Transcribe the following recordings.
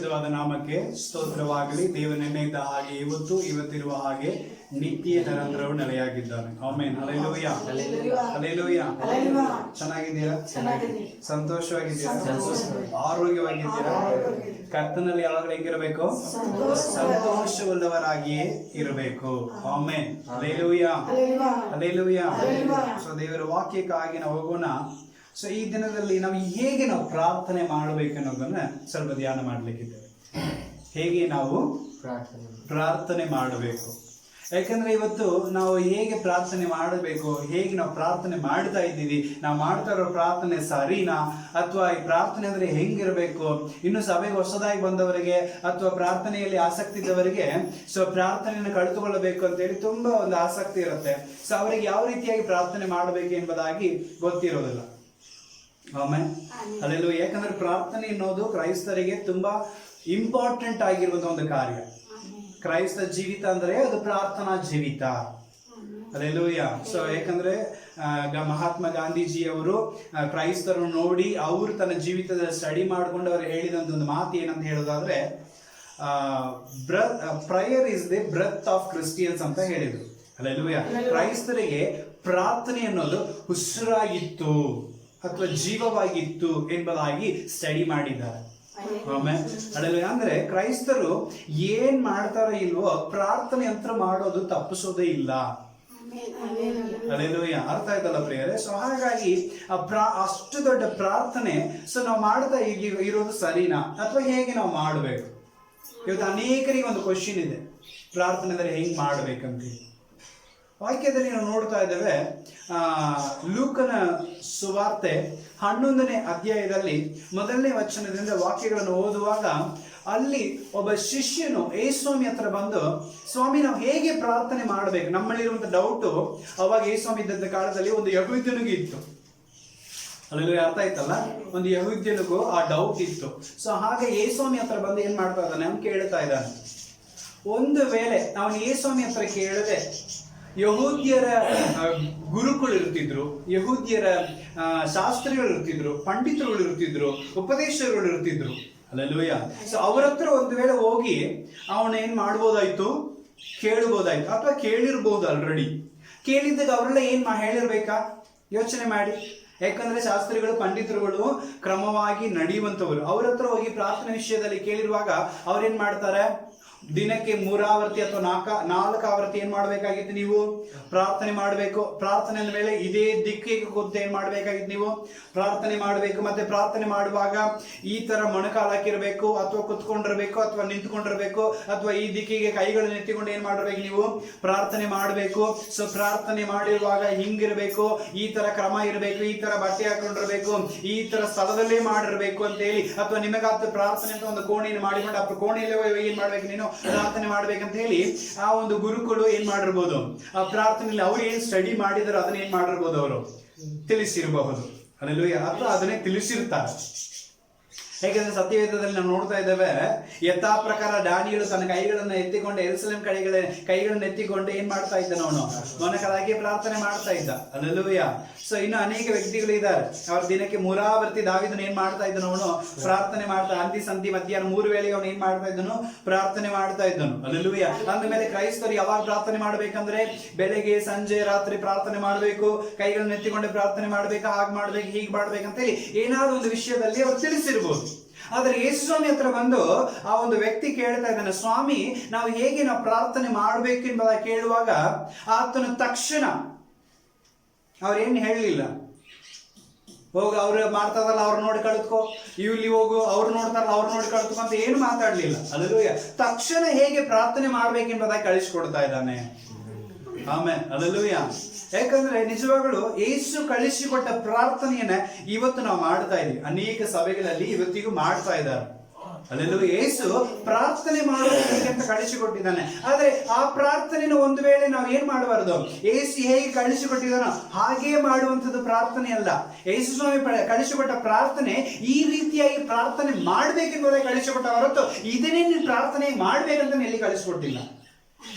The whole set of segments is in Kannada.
ಪರಿಶುದ್ಧವಾದ ನಾಮಕ್ಕೆ ಸ್ತೋತ್ರವಾಗಲಿ. ದೇವರು ನಿನ್ನೆಯಿದ್ದ ಹಾಗೆ ಇವತ್ತಿರುವ ಹಾಗೆ ನಿತ್ಯ ನಿರಂತರವು ನೆಲೆಯಾಗಿದ್ದಾನೆ. ಆಮೆನ್. Hallelujah, hallelujah. ಚೆನ್ನಾಗಿದ್ದೀರಾ? ಸಂತೋಷವಾಗಿದ್ದೀರಾ? ಆರೋಗ್ಯವಾಗಿದ್ದೀರಾ? ಕರ್ತನಲ್ಲಿ ಯಾವಾಗಲೂ ಹೆಂಗಿರಬೇಕು? ಸಂತೋಷವುಳ್ಳವರಾಗಿಯೇ ಇರಬೇಕು. ಆಮೆನ್. Hallelujah, hallelujah. ಸೊ ದೇವರ ವಾಕ್ಯಕ್ಕಾಗಿ ನಾವು ಹೋಗೋಣ. ಸೊ ಈ ದಿನದಲ್ಲಿ ನಾವು ಹೇಗೆ ಪ್ರಾರ್ಥನೆ ಮಾಡಬೇಕು ಅನ್ನೋದನ್ನ ಸ್ವಲ್ಪ ಧ್ಯಾನ ಮಾಡಲಿಕ್ಕಿದ್ದೇವೆ. ಹೇಗೆ ನಾವು ಪ್ರಾರ್ಥನೆ ಮಾಡಬೇಕು, ಯಾಕಂದ್ರೆ ಇವತ್ತು ನಾವು ಹೇಗೆ ಪ್ರಾರ್ಥನೆ ಮಾಡಬೇಕು, ಹೇಗೆ ನಾವು ಪ್ರಾರ್ಥನೆ ಮಾಡ್ತಾ ಇದ್ದೀವಿ, ನಾವು ಮಾಡ್ತಾ ಇರೋ ಪ್ರಾರ್ಥನೆ ಸರಿನಾ, ಅಥವಾ ಈ ಪ್ರಾರ್ಥನೆ ಅಂದ್ರೆ ಹೆಂಗಿರಬೇಕು, ಇನ್ನು ಸಭೆಗೆ ಹೊಸದಾಗಿ ಬಂದವರಿಗೆ ಅಥವಾ ಪ್ರಾರ್ಥನೆಯಲ್ಲಿ ಆಸಕ್ತಿ ಇದ್ದವರಿಗೆ ಸೊ ಪ್ರಾರ್ಥನೆಯನ್ನು ಕಳೆದುಕೊಳ್ಳಬೇಕು ಅಂತೇಳಿ ತುಂಬಾ ಒಂದು ಆಸಕ್ತಿ ಇರುತ್ತೆ. ಸೊ ಅವರಿಗೆ ಯಾವ ರೀತಿಯಾಗಿ ಪ್ರಾರ್ಥನೆ ಮಾಡಬೇಕು ಎಂಬುದಾಗಿ ಗೊತ್ತಿರೋದಿಲ್ಲ. ಆಮೆನ್. ಹಲ್ಲೆಲೂಯಾ. ಯಾಕಂದ್ರೆ ಪ್ರಾರ್ಥನೆ ಅನ್ನೋದು ಕ್ರೈಸ್ತರಿಗೆ ತುಂಬಾ ಇಂಪಾರ್ಟೆಂಟ್ ಆಗಿರುವಂತಹ ಒಂದು ಕಾರ್ಯ. ಕ್ರೈಸ್ತ ಜೀವಿತ ಅಂದ್ರೆ ಅದು ಪ್ರಾರ್ಥನಾ ಜೀವಿತ. ಹಲ್ಲೆಲೂಯಾ. ಸೊ ಯಾಕಂದ್ರೆ ಮಹಾತ್ಮ ಗಾಂಧೀಜಿಯವರು ಕ್ರೈಸ್ತರನ್ನು ನೋಡಿ ಅವರು ತನ್ನ ಜೀವಿತದ ಸ್ಟಡಿ ಮಾಡಿಕೊಂಡು ಅವರು ಹೇಳಿದಂತ ಒಂದು ಮಾತು ಏನಂತ ಹೇಳೋದಾದ್ರೆ, prayer is the breath of Christians ಅಂತ ಹೇಳಿದ್ರು. ಹಲ್ಲೆಲೂಯಾ. ಕ್ರೈಸ್ತರಿಗೆ ಪ್ರಾರ್ಥನೆ ಅನ್ನೋದು ಉಸಿರಾಗಿತ್ತು ಅಥವಾ ಜೀವವಾಗಿತ್ತು ಎಂಬುದಾಗಿ ಸ್ಟಡಿ ಮಾಡಿದ್ದಾರೆ. ಅಂದ್ರೆ ಕ್ರೈಸ್ತರು ಏನ್ ಮಾಡ್ತಾರ ಇಲ್ವೋ ಪ್ರಾರ್ಥನೆ ಅಂತ ಮಾಡೋದು ತಪ್ಪಿಸೋದೇ ಇಲ್ಲ. ಹಲ್ಲೆಲೂಯಾ. ಅರ್ಥ ಆಯ್ತಲ್ಲ ಪ್ರಿಯರೇ? ಸೊ ಹಾಗಾಗಿ ಅಷ್ಟು ದೊಡ್ಡ ಪ್ರಾರ್ಥನೆ ಸೊ ನಾವು ಮಾಡ್ತಾ ಇರೋದು ಸರಿನಾ ಅಥವಾ ಹೇಗೆ ನಾವು ಮಾಡಬೇಕು? ಇವತ್ತು ಅನೇಕರಿಗೆ ಒಂದು ಕ್ವಶನ್ ಇದೆ, ಪ್ರಾರ್ಥನೆ ಅಂದ್ರೆ ಹೆಂಗ್ ಮಾಡ್ಬೇಕಂತ. ವಾಕ್ಯದಲ್ಲಿ ನಾವು ನೋಡ್ತಾ ಇದ್ದೇವೆ, ಲೂಕನ ಸುವಾರ್ತೆ 11ನೇ ಅಧ್ಯಾಯದಲ್ಲಿ 1ನೇ ವಚನದಿಂದ ವಾಕ್ಯಗಳನ್ನು ಓದುವಾಗ ಅಲ್ಲಿ ಒಬ್ಬ ಶಿಷ್ಯನು ಯೇಸುಸ್ವಾಮಿ ಹತ್ರ ಬಂದು, ಸ್ವಾಮಿ ನಾವು ಹೇಗೆ ಪ್ರಾರ್ಥನೆ ಮಾಡಬೇಕು, ನಮ್ಮಲ್ಲಿರುವಂತ ಡೌಟು ಅವಾಗ ಯೇಸುಸ್ವಾಮಿ ಇದ್ದಂತ ಕಾಲದಲ್ಲಿ ಒಂದು ಯಹೂದ್ಯನಿಗೂ ಇತ್ತು. ಅಲ್ಲಿ ಅರ್ಥ ಆಯ್ತಲ್ಲ, ಒಂದು ಯಹೂದ್ಯನಿಗೂ ಆ ಡೌಟ್ ಇತ್ತು. ಸೊ ಹಾಗೆ ಯೇಸುಸ್ವಾಮಿ ಹತ್ರ ಬಂದು ಏನ್ ಮಾಡ್ತಾ ಇದ್ದಾನೆ, ಅವ್ನು ಕೇಳ್ತಾ ಇದ್ದಾನೆ. ಒಂದು ವೇಳೆ ಅವನು ಯೇಸುಸ್ವಾಮಿ ಹತ್ರ ಕೇಳದೆ ಯಹೂದ್ಯರ ಗುರುಗಳು ಇರ್ತಿದ್ರು, ಯಹೂದ್ಯರ ಶಾಸ್ತ್ರಿಗಳು ಇರ್ತಿದ್ರು, ಪಂಡಿತರುಗಳು ಇರ್ತಿದ್ರು, ಉಪದೇಶಗಳು ಇರ್ತಿದ್ರು. ಹಲ್ಲೆಲೂಯಾ. ಸೊ ಅವ್ರ ಹತ್ರ ಒಂದು ವೇಳೆ ಹೋಗಿ ಅವನ ಏನ್ ಮಾಡ್ಬೋದಾಯ್ತು, ಕೇಳಬಹುದಾಯ್ತು, ಅಥವಾ ಕೇಳಿರ್ಬೋದು. ಆಲ್ರೆಡಿ ಕೇಳಿದ್ದಾಗ ಅವರೆಲ್ಲ ಏನ್ ಹೇಳಿರ್ಬೇಕಾ? ಯೋಚನೆ ಮಾಡಿ. ಯಾಕಂದ್ರೆ ಶಾಸ್ತ್ರಿಗಳು ಪಂಡಿತರುಗಳು ಕ್ರಮವಾಗಿ ನಡೆಯುವಂತವರು. ಅವ್ರ ಹತ್ರ ಹೋಗಿ ಪ್ರಾರ್ಥನೆ ವಿಷಯದಲ್ಲಿ ಕೇಳಿರುವಾಗ ಅವ್ರೇನ್ ಮಾಡ್ತಾರೆ, ದಿನಕ್ಕೆ 3 ಆವರ್ತಿ ಅಥವಾ 4 ಆವರ್ತಿ ಏನ್ ಮಾಡ್ಬೇಕಾಗಿತ್ತು, ನೀವು ಪ್ರಾರ್ಥನೆ ಮಾಡಬೇಕು. ಪ್ರಾರ್ಥನೆ ಅಂದ ಮೇಲೆ ಇದೇ ದಿಕ್ಕಿಗೆ ಕೂತು ಏನ್ ಮಾಡ್ಬೇಕಾಗಿತ್ತು, ನೀವು ಪ್ರಾರ್ಥನೆ ಮಾಡಬೇಕು. ಮತ್ತೆ ಪ್ರಾರ್ಥನೆ ಮಾಡುವಾಗ ಈ ತರ ಮೊಣಕಾಲಾಕಿರ್ಬೇಕು, ಅಥವಾ ಕುತ್ಕೊಂಡಿರ್ಬೇಕು, ಅಥವಾ ನಿಂತ್ಕೊಂಡಿರ್ಬೇಕು, ಅಥವಾ ಈ ದಿಕ್ಕಿಗೆ ಕೈಗಳನ್ನು ಎತ್ತಿಕೊಂಡು ಏನ್ ಮಾಡಿರ್ಬೇಕು, ನೀವು ಪ್ರಾರ್ಥನೆ ಮಾಡಬೇಕು. ಸೊ ಪ್ರಾರ್ಥನೆ ಮಾಡಿರುವಾಗ ಹಿಂಗಿರ್ಬೇಕು, ಈ ತರ ಕ್ರಮ ಇರಬೇಕು, ಈ ತರ ಬಟ್ಟೆ ಹಾಕೊಂಡಿರ್ಬೇಕು, ಈ ತರ ಸ್ಥಳದಲ್ಲೇ ಮಾಡಿರ್ಬೇಕು ಅಂತ ಹೇಳಿ, ಅಥವಾ ನಿಮಗಾದ ಪ್ರಾರ್ಥನೆ ಅಂತ ಒಂದು ಕೋಣೆಯನ್ನು ಮಾಡಿಕೊಂಡು ಆ ಕೋಣೆಯಲ್ಲೇ ಏನ್ ಮಾಡ್ಬೇಕು, ನೀನು ಪ್ರಾರ್ಥನೆ ಮಾಡ್ಬೇಕಂತ ಹೇಳಿ ಆ ಒಂದು ಗುರುಗಳು ಏನ್ ಮಾಡಿರ್ಬೋದು, ಆ ಪ್ರಾರ್ಥನೆಯಲ್ಲಿ ಅವ್ರು ಏನ್ ಸ್ಟಡಿ ಮಾಡಿದಾರೋ ಅದನ್ನ ಏನ್ ಮಾಡಿರ್ಬೋದು, ಅವರು ತಿಳಿಸಿರಬಹುದು. ಹಲ್ಲೆಲೂಯಾ. ಅಥವಾ ಅದನ್ನೇ ತಿಳಿಸಿರ್ತಾರೆ. ಹೇಗೆಂದ್ರೆ ಸತ್ಯವೇದದಲ್ಲಿ ನಾವು ನೋಡ್ತಾ ಇದ್ದೇವೆ, ಯಥಾ ಪ್ರಕಾರ ದಾನಿಯೇಲನು ತನ್ನ ಕೈಗಳನ್ನು ಎತ್ತಿಕೊಂಡು ಯೆರೂಸಲೇಮ್ ಕೈಗಳನ್ನು ಎತ್ತಿಕೊಂಡು ಏನ್ ಮಾಡ್ತಾ ಇದ್ದಾನ, ಅವನು ಮೊಣಕಾಲಾಗಿ ಪ್ರಾರ್ಥನೆ ಮಾಡ್ತಾ ಇದ್ದ. ಹಲ್ಲೆಲೂಯಾ. ಸೊ ಇನ್ನು ಅನೇಕ ವ್ಯಕ್ತಿಗಳು ಇದ್ದಾರೆ, ಅವ್ರ ದಿನಕ್ಕೆ 3 ಆವರ್ತಿ ದಾವೀದನು ಏನ್ ಮಾಡ್ತಾ ಇದ್ದನು, ಅವನು ಪ್ರಾರ್ಥನೆ ಮಾಡ್ತಾ, ಅಂದಿ ಸಂಧಿ ಮಧ್ಯಾಹ್ನ 3 ವೇಳೆಗೆ ಅವನು ಏನ್ ಮಾಡ್ತಾ ಇದ್ದನು, ಪ್ರಾರ್ಥನೆ ಮಾಡ್ತಾ ಇದ್ದನು. ಹಲ್ಲೆಲೂಯಾ. ಅಂದಮೇಲೆ ಕ್ರೈಸ್ತರು ಯಾವಾಗ ಪ್ರಾರ್ಥನೆ ಮಾಡ್ಬೇಕಂದ್ರೆ ಬೆಳಗ್ಗೆ ಸಂಜೆ ರಾತ್ರಿ ಪ್ರಾರ್ಥನೆ ಮಾಡಬೇಕು, ಕೈಗಳನ್ನು ಎತ್ತಿಕೊಂಡು ಪ್ರಾರ್ಥನೆ ಮಾಡ್ಬೇಕು, ಹಾಗೆ ಮಾಡ್ಬೇಕು, ಹೀಗೆ ಮಾಡ್ಬೇಕಂತ ಹೇಳಿ ಏನಾದ್ರು ಒಂದು ವಿಷಯದಲ್ಲಿ ಅವ್ರು ತಿಳಿಸಿರ್ಬೋದು. ಆದ್ರೆ ಯೇಸುಸ್ವಾಮಿ ಹತ್ರ ಬಂದು ಆ ಒಂದು ವ್ಯಕ್ತಿ ಕೇಳ್ತಾ ಇದ್ದಾನೆ, ಸ್ವಾಮಿ ನಾವು ಹೇಗೆ ಪ್ರಾರ್ಥನೆ ಮಾಡ್ಬೇಕು ಎಂಬುದಾಗಿ ಕೇಳುವಾಗ ಆತನು ತಕ್ಷಣ ಅವ್ರೇನು ಹೇಳಲಿಲ್ಲ, ಹೋಗು ಅವ್ರು ಮಾಡ್ತಾರಲ್ಲ ಅವ್ರು ನೋಡಿ ಕಳಿತ್ಕೋ, ಇಲ್ಲಿ ಹೋಗು ಅವ್ರು ನೋಡ್ತಾರಲ್ಲ ಅವ್ರು ನೋಡಿ ಕಳಿತ್ಕೋ ಅಂತ ಏನು ಮಾತಾಡ್ಲಿಲ್ಲ. ಹಲ್ಲೆಲೂಯಾ. ತಕ್ಷಣ ಹೇಗೆ ಪ್ರಾರ್ಥನೆ ಮಾಡ್ಬೇಕೆಂಬುದಾಗಿ ಕಳಿಸ್ಕೊಡ್ತಾ ಇದ್ದಾನೆ. ಆಮೆನ್. ಹಲ್ಲೆಲೂಯಾ. ಯಾಕಂದ್ರೆ ನಿಜವಾಗಲೂ ಯೇಸು ಕಳಿಸಿಕೊಟ್ಟ ಪ್ರಾರ್ಥನೆಯನ್ನ ಇವತ್ತು ನಾವು ಮಾಡ್ತಾ ಇದ್ದೀವಿ. ಅನೇಕ ಸಭೆಗಳಲ್ಲಿ ಇವತ್ತಿಗೂ ಮಾಡ್ತಾ ಇದ್ದಾರೆ. ಹಲ್ಲೆಲೂಯಾ. ಯೇಸು ಪ್ರಾರ್ಥನೆ ಮಾಡೋದಕ್ಕೆ ಅಂತ ಕಳಿಸಿಕೊಟ್ಟಿದ್ದಾನೆ. ಆದ್ರೆ ಆ ಪ್ರಾರ್ಥನೆಯನ್ನು ಒಂದು ವೇಳೆ ನಾವು ಏನ್ ಮಾಡಬಾರದು, ಯೇಸು ಹೇಗೆ ಕಳಿಸಿಕೊಟ್ಟಿದ್ದಾನೋ ಹಾಗೆ ಮಾಡುವಂಥದ್ದು ಪ್ರಾರ್ಥನೆ ಅಲ್ಲ. ಯೇಸು ಸ್ವಾಮಿ ಕಳಿಸಿಕೊಟ್ಟ ಪ್ರಾರ್ಥನೆ ಈ ರೀತಿಯಾಗಿ ಪ್ರಾರ್ಥನೆ ಮಾಡ್ಬೇಕೆಂಬುದೇ ಕಳಿಸಿಕೊಟ್ಟ ಹೊರತು ಇದನ್ನೇ ನೀನು ಪ್ರಾರ್ಥನೆ ಮಾಡ್ಬೇಕಂತ ಎಲ್ಲಿ ಕಳಿಸಿಕೊಟ್ಟಿಲ್ಲ.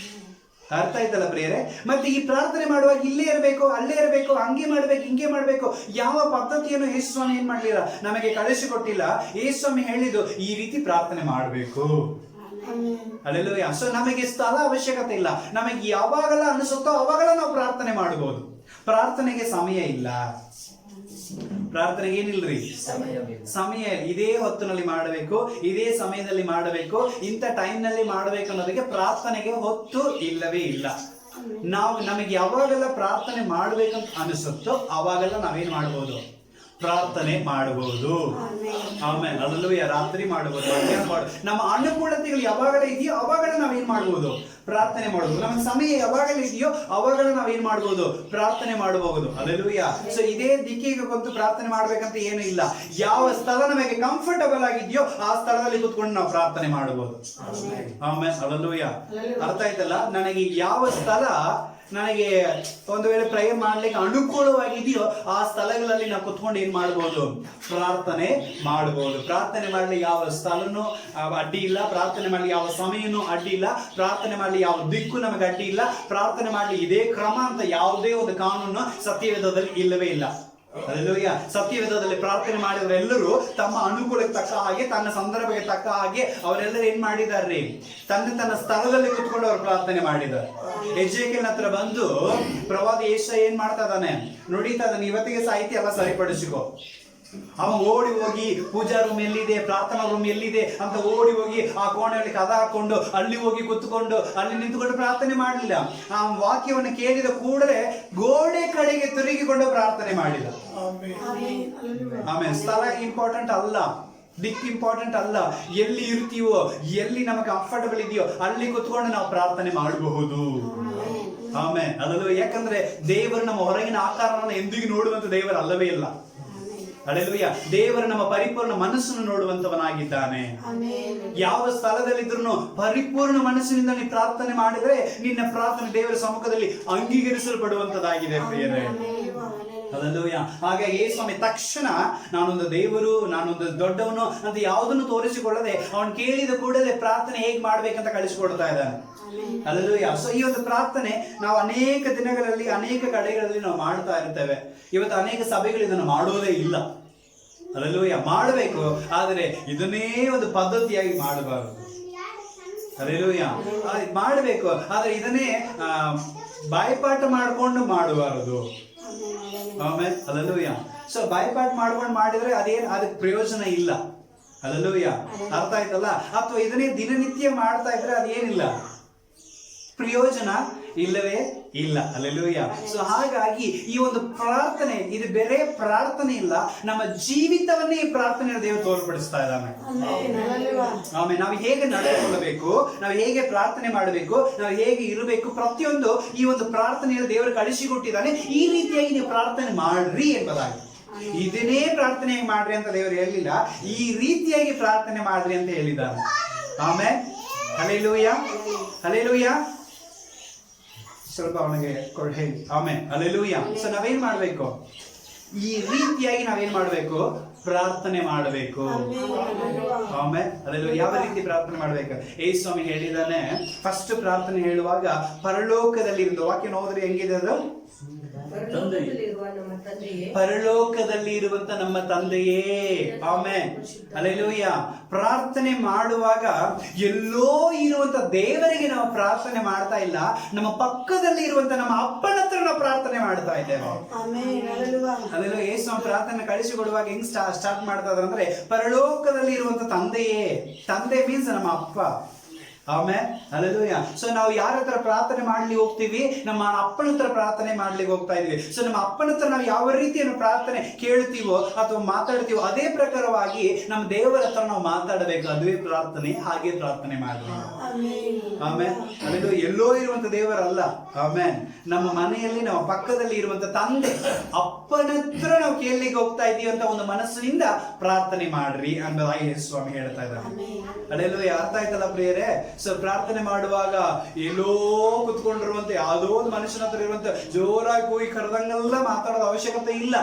ಅರ್ಥ ಆಯ್ತಲ್ಲ ಪ್ರಿಯರೇ? ಮತ್ತೆ ಈ ಪ್ರಾರ್ಥನೆ ಮಾಡುವಾಗ ಇಲ್ಲೇ ಇರಬೇಕು, ಅಲ್ಲೇ ಇರಬೇಕು, ಹಂಗೆ ಮಾಡ್ಬೇಕು, ಹಿಂಗೆ ಮಾಡ್ಬೇಕು, ಯಾವ ಪದ್ಧತಿಯನ್ನು ಯೇಸು ಸ್ವಾಮಿ ಏನ್ ಮಾಡ್ಲಿಲ್ಲ, ನಮಗೆ ಕಳಿಸಿಕೊಟ್ಟಿಲ್ಲ. ಯೇಸು ಸ್ವಾಮಿ ಹೇಳಿದ್ದು ಈ ರೀತಿ ಪ್ರಾರ್ಥನೆ ಮಾಡಬೇಕು. ಅಲ್ಲೆಲ್ಲೂಯ್ಯ. ಸೊ ನಮಗೆ ಸ್ಥಳ ಅವಶ್ಯಕತೆ ಇಲ್ಲ. ನಮಗೆ ಯಾವಾಗೆಲ್ಲ ಅನಿಸುತ್ತೋ ಅವಾಗೆಲ್ಲ ನಾವು ಪ್ರಾರ್ಥನೆ ಮಾಡಬಹುದು. ಪ್ರಾರ್ಥನೆಗೆ ಸಮಯ ಇಲ್ಲ. ಪ್ರಾರ್ಥನೆಗೆ ಏನಿಲ್ರಿ, ಸಮಯ. ಇದೇ ಹೊತ್ತಿನಲ್ಲಿ ಮಾಡಬೇಕು, ಇದೇ ಸಮಯದಲ್ಲಿ ಮಾಡಬೇಕು, ಇಂಥ ಟೈಮ್ ನಲ್ಲಿ ಮಾಡಬೇಕು ಅನ್ನೋದಕ್ಕೆ ಪ್ರಾರ್ಥನೆಗೆ ಹೊತ್ತು ಇಲ್ಲವೇ ಇಲ್ಲ. ನಮಗೆ ಯಾವಾಗೆಲ್ಲ ಪ್ರಾರ್ಥನೆ ಮಾಡ್ಬೇಕಂತ ಅನಿಸುತ್ತೋ ಅವಾಗೆಲ್ಲ ನಾವೇನ್ ಮಾಡಬಹುದು, ಪ್ರಾರ್ಥನೆ ಮಾಡಬಹುದು. ಆಮೇಲೆ ಅಲ್ಲೂಯ್ಯ, ರಾತ್ರಿ ಮಾಡಬಹುದು, ಮಧ್ಯಾಹ್ನ ಮಾಡಬಹುದು. ನಮ್ಮ ಅನುಕೂಲತೆಗಳು ಯಾವಾಗಲೇ ಇದೆಯೋ ಅವಾಗಲೇ ನಾವೇನ್ ಮಾಡಬಹುದು, ಪ್ರಾರ್ಥನೆ ಮಾಡಬಹುದು. ನಮ್ಮ ಸಮಯ ಯಾವಾಗಲೇ ಇದೆಯೋ ಅವಾಗಲೇ ನಾವೇನ್ ಮಾಡಬಹುದು, ಪ್ರಾರ್ಥನೆ ಮಾಡಬಹುದು. ಅಲ್ಲೂಯ್ಯ. ಸೊ ಇದೇ ದಿಕ್ಕಿಗೆ ಕುಂತು ಪ್ರಾರ್ಥನೆ ಮಾಡ್ಬೇಕಂತ ಏನು ಇಲ್ಲ. ಯಾವ ಸ್ಥಳ ನಮಗೆ ಕಂಫರ್ಟಬಲ್ ಆಗಿದೆಯೋ ಆ ಸ್ಥಳದಲ್ಲಿ ಕುತ್ಕೊಂಡು ನಾವು ಪ್ರಾರ್ಥನೆ ಮಾಡಬಹುದು. ಆಮೇಲೆ ಅಲ್ಲೂಯ್ಯ. ಅರ್ಥ ಆಯ್ತಲ್ಲ? ನನಗೆ ಯಾವ ಸ್ಥಳ ನನಗೆ ಒಂದು ವೇಳೆ ಪ್ರೇಯರ್ ಮಾಡ್ಲಿಕ್ಕೆ ಅನುಕೂಲವಾಗಿದೆಯೋ ಆ ಸ್ಥಳಗಳಲ್ಲಿ ನಾವು ಕುತ್ಕೊಂಡು ಏನ್ ಮಾಡಬಹುದು, ಪ್ರಾರ್ಥನೆ ಮಾಡಬಹುದು. ಪ್ರಾರ್ಥನೆ ಮಾಡ್ಲಿಕ್ಕೆ ಯಾವ ಸ್ಥಳನೂ ಅಡ್ಡಿ ಇಲ್ಲ, ಪ್ರಾರ್ಥನೆ ಮಾಡ್ಲಿಕ್ಕೆ ಯಾವ ಸಮಯನೂ ಅಡ್ಡಿ ಇಲ್ಲ, ಪ್ರಾರ್ಥನೆ ಮಾಡ್ಲಿಕ್ಕೆ ಯಾವ ದಿಕ್ಕು ನಮಗೆ ಅಡ್ಡಿ ಇಲ್ಲ, ಪ್ರಾರ್ಥನೆ ಮಾಡ್ಲಿಕ್ಕೆ ಇದೇ ಕ್ರಮ ಅಂತ ಯಾವುದೇ ಒಂದು ಕಾನೂನು ಸತ್ಯವೇದದಲ್ಲಿ ಇಲ್ಲವೇ ಇಲ್ಲ. ಅಲ್ಲೆಲ್ಲೂಯ್ಯ. ಸತ್ಯವೇದದಲ್ಲಿ ಪ್ರಾರ್ಥನೆ ಮಾಡಿದವರೆಲ್ಲರೂ ತಮ್ಮ ಅನುಕೂಲಕ್ಕೆ ತಕ್ಕ ಹಾಗೆ, ತನ್ನ ಸಂದರ್ಭಕ್ಕೆ ತಕ್ಕ ಹಾಗೆ ಅವರೆಲ್ಲರೂ ಏನ್ ಮಾಡಿದಾರ್ರಿ, ತನ್ನ ಸ್ಥಳದಲ್ಲಿ ಕುತ್ಕೊಂಡು ಅವರು ಪ್ರಾರ್ಥನೆ ಮಾಡಿದ್ದಾರೆ. ಎಜೆಕೇಲ್ ಹತ್ರ ಬಂದು ಪ್ರವಾದಿ ಯೆಶಾಯ ಏನ್ ಮಾಡ್ತಾ ಇದ್ದಾನೆ, ನುಡಿತಾ ಇದ್ದಾನೆ, ಇವತ್ತಿಗೆ ಸಾಹಿತ್ಯ ಎಲ್ಲ ಸರಿಪಡಿಸಿಕೋ. ಅವ ಓಡಿ ಹೋಗಿ ಪೂಜಾ ರೂಮ್ ಎಲ್ಲಿದೆ, ಪ್ರಾರ್ಥನಾ ರೂಮ್ ಎಲ್ಲಿದೆ ಅಂತ ಓಡಿ ಹೋಗಿ ಆ ಕೋಣೆಯಲ್ಲಿ ಕದ ಹಾಕೊಂಡು ಅಲ್ಲಿ ಹೋಗಿ ಕುತ್ಕೊಂಡು ಅಲ್ಲಿ ನಿಂತುಕೊಂಡು ಪ್ರಾರ್ಥನೆ ಮಾಡಲಿಲ್ಲ. ಆ ವಾಕ್ಯವನ್ನು ಕೇಳಿದ ಕೂಡಲೇ ಗೋಡೆ ಕಡೆಗೆ ತಿರುಗಿಕೊಂಡು ಪ್ರಾರ್ಥನೆ ಮಾಡಿದ. ಆಮೇಲೆ ಸ್ಥಳ ಇಂಪಾರ್ಟೆಂಟ್ ಅಲ್ಲ, ದಿಕ್ ಇಂಪಾರ್ಟೆಂಟ್ ಅಲ್ಲ, ಎಲ್ಲಿ ಇರ್ತೀವೋ, ಎಲ್ಲಿ ನಮಗೆ ಕಂಫರ್ಟಬಲ್ ಇದೆಯೋ ಅಲ್ಲಿ ಕುತ್ಕೊಂಡು ನಾವು ಪ್ರಾರ್ಥನೆ ಮಾಡಬಹುದು. ಆಮೇಲೆ ಅದಲ್ಲೂ, ಯಾಕಂದ್ರೆ ದೇವರು ನಮ್ಮ ಹೊರಗಿನ ಆಕಾರವನ್ನು ಎಂದಿಗೂ ನೋಡುವಂತ ದೇವರು ಅಲ್ಲವೇ ಇಲ್ಲ. ಅಲ್ಲೆಲ್ಲೂಯ್ಯ. ದೇವರು ನಮ್ಮ ಪರಿಪೂರ್ಣ ಮನಸ್ಸನ್ನು ನೋಡುವಂತವನಾಗಿದ್ದಾನೆ. ಯಾವ ಸ್ಥಳದಲ್ಲಿದ್ರು ಪರಿಪೂರ್ಣ ಮನಸ್ಸಿನಿಂದ ನೀ ಪ್ರಾರ್ಥನೆ ಮಾಡಿದ್ರೆ ನಿನ್ನ ಪ್ರಾರ್ಥನೆ ದೇವರ ಸಮ್ಮುಖದಲ್ಲಿ ಅಂಗೀಕರಿಸಲ್ಪಡುವಂತದಾಗಿದೆ ಪ್ರಿಯರೇ. ಅಲ್ಲೆಲ್ಲೂಯ್ಯ. ಹಾಗಾಗಿ ಯೇಸು ಸ್ವಾಮಿ ತಕ್ಷಣ ನಾನೊಂದು ದೇವರು, ನಾನೊಂದು ದೊಡ್ಡವನು ಅಂತ ಯಾವುದನ್ನು ತೋರಿಸಿಕೊಳ್ಳದೆ ಅವನು ಕೇಳಿದ ಕೂಡಲೇ ಪ್ರಾರ್ಥನೆ ಹೇಗೆ ಮಾಡ್ಬೇಕಂತ ಕಳಿಸಿಕೊಡ್ತಾ ಇದ್ದಾನೆ. ಅಲ್ಲೆಲ್ಲೂಯ್ಯ. ಸೊ ಈ ಒಂದು ಪ್ರಾರ್ಥನೆ ನಾವು ಅನೇಕ ದಿನಗಳಲ್ಲಿ ಅನೇಕ ಕಡೆಗಳಲ್ಲಿ ನಾವು ಮಾಡ್ತಾ ಇರ್ತೇವೆ. ಇವತ್ತು ಅನೇಕ ಸಭೆಗಳು ಇದನ್ನು ಮಾಡೋದೇ ಇಲ್ಲ. ಅಲ್ಲೆಲ್ಲೂಯ್ಯ. ಮಾಡಬೇಕು, ಆದರೆ ಇದನ್ನೇ ಒಂದು ಪದ್ಧತಿಯಾಗಿ ಮಾಡಬಾರದು. ಅಲ್ಲೆಲ್ಲೂಯ್ಯ. ಮಾಡಬೇಕು, ಆದರೆ ಇದನ್ನೇ ಬಾಯ್ಪಾಠ ಮಾಡ್ಕೊಂಡು ಮಾಡಬಾರದು. ಆಮೇಲೆ ಅಲ್ಲೆಲ್ಲೂಯ್ಯ. ಸೊ ಬಾಯ್ಪಾಠ ಮಾಡ್ಕೊಂಡು ಮಾಡಿದ್ರೆ ಅದಕ್ಕೆ ಪ್ರಯೋಜನ ಇಲ್ಲ. ಅಲ್ಲೆಲ್ಲೂಯ್ಯ. ಅರ್ಥ ಆಯ್ತಲ್ಲ? ಅಥವಾ ಇದನ್ನೇ ದಿನನಿತ್ಯ ಮಾಡ್ತಾ ಇದ್ರೆ ಅದೇನಿಲ್ಲ, ಪ್ರಯೋಜನ ಇಲ್ಲವೇ ಇಲ್ಲ. ಅಲ್ಲೆಲ್ಲೂಯ್ಯ. ಸೊ ಹಾಗಾಗಿ ಈ ಒಂದು ಪ್ರಾರ್ಥನೆ ಇದು ಬೇರೆ ಪ್ರಾರ್ಥನೆ ಇಲ್ಲ, ನಮ್ಮ ಜೀವಿತವನ್ನೇ ಈ ಪ್ರಾರ್ಥನೆ ದೇವರು ತೋರ್ಪಡಿಸ್ತಾ ಇದ್ದಾನೆ. ಆಮೇಲೆ ನಾವು ಹೇಗೆ ನಡೆದುಕೊಳ್ಳಬೇಕು, ನಾವು ಹೇಗೆ ಪ್ರಾರ್ಥನೆ ಮಾಡಬೇಕು, ನಾವು ಹೇಗೆ ಇರಬೇಕು, ಪ್ರತಿಯೊಂದು ಈ ಒಂದು ಪ್ರಾರ್ಥನೆಯಲ್ಲಿ ದೇವರು ಕಳಿಸಿಕೊಟ್ಟಿದ್ದಾನೆ. ಈ ರೀತಿಯಾಗಿ ನೀವು ಪ್ರಾರ್ಥನೆ ಮಾಡ್ರಿ ಎಂಬುದಾಗಿ. ಇದನ್ನೇ ಪ್ರಾರ್ಥನೆ ಮಾಡ್ರಿ ಅಂತ ದೇವರು ಹೇಳಿಲ್ಲ, ಈ ರೀತಿಯಾಗಿ ಪ್ರಾರ್ಥನೆ ಮಾಡ್ರಿ ಅಂತ ಹೇಳಿದ್ದಾರೆ. ಆಮೇಲೆ ಹಲ್ಲೆಲೂಯಾ, ಹಲ್ಲೆಲೂಯಾ. ಸ್ವಲ್ಪ ಅವನಿಗೆ ಹೇಳಿ. ಆಮೇಲೆ ಹಲ್ಲೆಲೂಯಾ. ಸೊ ನಾವೇನ್ ಮಾಡ್ಬೇಕು, ಈ ರೀತಿಯಾಗಿ ನಾವೇನ್ ಮಾಡ್ಬೇಕು, ಪ್ರಾರ್ಥನೆ ಮಾಡಬೇಕು. ಆಮೇಲೆ ಹಲ್ಲೆಲೂಯಾ. ಯಾವ ರೀತಿ ಪ್ರಾರ್ಥನೆ ಮಾಡ್ಬೇಕು? ಯೇಸು ಸ್ವಾಮಿ ಹೇಳಿದಾನೆ, ಫಸ್ಟ್ ಪ್ರಾರ್ಥನೆ ಹೇಳುವಾಗ ಪರಲೋಕದಲ್ಲಿ ಇರುವ ವಾಕ್ಯ ನೋಡಿದ್ರೆ ಹೆಂಗಿದೆ ಅದು, ಪರಲೋಕದಲ್ಲಿ ಇರುವಂತ ನಮ್ಮ ತಂದೆಯೇ. ಆಮೇಲೆ ಹಲ್ಲೆಲೂಯಾ. ಪ್ರಾರ್ಥನೆ ಮಾಡುವಾಗ ಎಲ್ಲೋ ಇರುವಂತ ದೇವರಿಗೆ ನಾವು ಪ್ರಾರ್ಥನೆ ಮಾಡ್ತಾ ಇಲ್ಲ, ನಮ್ಮ ಪಕ್ಕದಲ್ಲಿ ಇರುವಂತ ನಮ್ಮ ಅಪ್ಪನ ಹತ್ರ ನಾವು ಪ್ರಾರ್ಥನೆ ಮಾಡ್ತಾ ಇದ್ದೇವೆ. ಹಲ್ಲೆಲೂಯಾ. ಯೇಸು ಪ್ರಾರ್ಥನೆ ಕಳಿಸಿಕೊಡುವಾಗ ಹೆಂಗ್ ಸ್ಟಾರ್ಟ್ ಮಾಡ್ತಾ ಇದ್ದಾರೆ ಅಂದ್ರೆ, ಪರಲೋಕದಲ್ಲಿ ಇರುವಂತ ತಂದೆಯೇ. ತಂದೆ ಮೀನ್ಸ್ ನಮ್ಮ ಅಪ್ಪ. ಆಮೇಲೆ ಹಲ್ಲೆಲೂಯಾ. ಸೊ ನಾವು ಯಾರ ಹತ್ರ ಪ್ರಾರ್ಥನೆ ಮಾಡ್ಲಿಕ್ಕೆ ಹೋಗ್ತೀವಿ, ನಮ್ಮ ಅಪ್ಪನ ಹತ್ರ ಪ್ರಾರ್ಥನೆ ಮಾಡ್ಲಿಕ್ಕೆ ಹೋಗ್ತಾ ಇದೀವಿ. ಸೊ ನಮ್ಮ ಅಪ್ಪನ ಹತ್ರ ನಾವು ಯಾವ ರೀತಿಯನ್ನು ಪ್ರಾರ್ಥನೆ ಕೇಳ್ತೀವೋ ಅಥವಾ ಮಾತಾಡ್ತೀವೋ ಅದೇ ಪ್ರಕಾರವಾಗಿ ನಮ್ಮ ದೇವರ ಹತ್ರ ನಾವು ಮಾತಾಡಬೇಕು. ಅದುವೇ ಪ್ರಾರ್ಥನೆ. ಹಾಗೆ ಪ್ರಾರ್ಥನೆ ಮಾಡಬೇಕು. ಆಮೇಲೆ ಹಲ್ಲೆಲೂಯಾ. ಎಲ್ಲೋ ಇರುವಂತ ದೇವರಲ್ಲ. ಆಮೇಲೆ ನಮ್ಮ ಮನೆಯಲ್ಲಿ ನಮ್ಮ ಪಕ್ಕದಲ್ಲಿ ಇರುವಂತ ತಂದೆ ಅಪ್ಪನ ಹತ್ರ ನಾವು ಕೇಳಲಿಕ್ಕೆ ಹೋಗ್ತಾ ಇದೀವಿ ಅಂತ ಒಂದು ಮನಸ್ಸಿನಿಂದ ಪ್ರಾರ್ಥನೆ ಮಾಡ್ರಿ ಅನ್ನೋದಾಗಿ ಯೇಸು ಸ್ವಾಮಿ ಹೇಳ್ತಾ ಇದ್ದಾರೆ. ಹಲ್ಲೆಲೂಯಾ. ಅರ್ಥ ಆಯ್ತಲ್ಲ ಪ್ರಿಯರೇ? ಸೊ ಪ್ರಾರ್ಥನೆ ಮಾಡುವಾಗ ಎಲ್ಲೋ ಕುತ್ಕೊಂಡಿರುವಂತ ಯಾವುದೋ ಒಂದು ಮನುಷ್ಯನ ಹತ್ರ ಇರುವಂತ ಜೋರಾಗಿ ಹೋಗಿ ಕರೆದಂಗೆಲ್ಲ ಮಾತಾಡೋದು ಅವಶ್ಯಕತೆ ಇಲ್ಲ.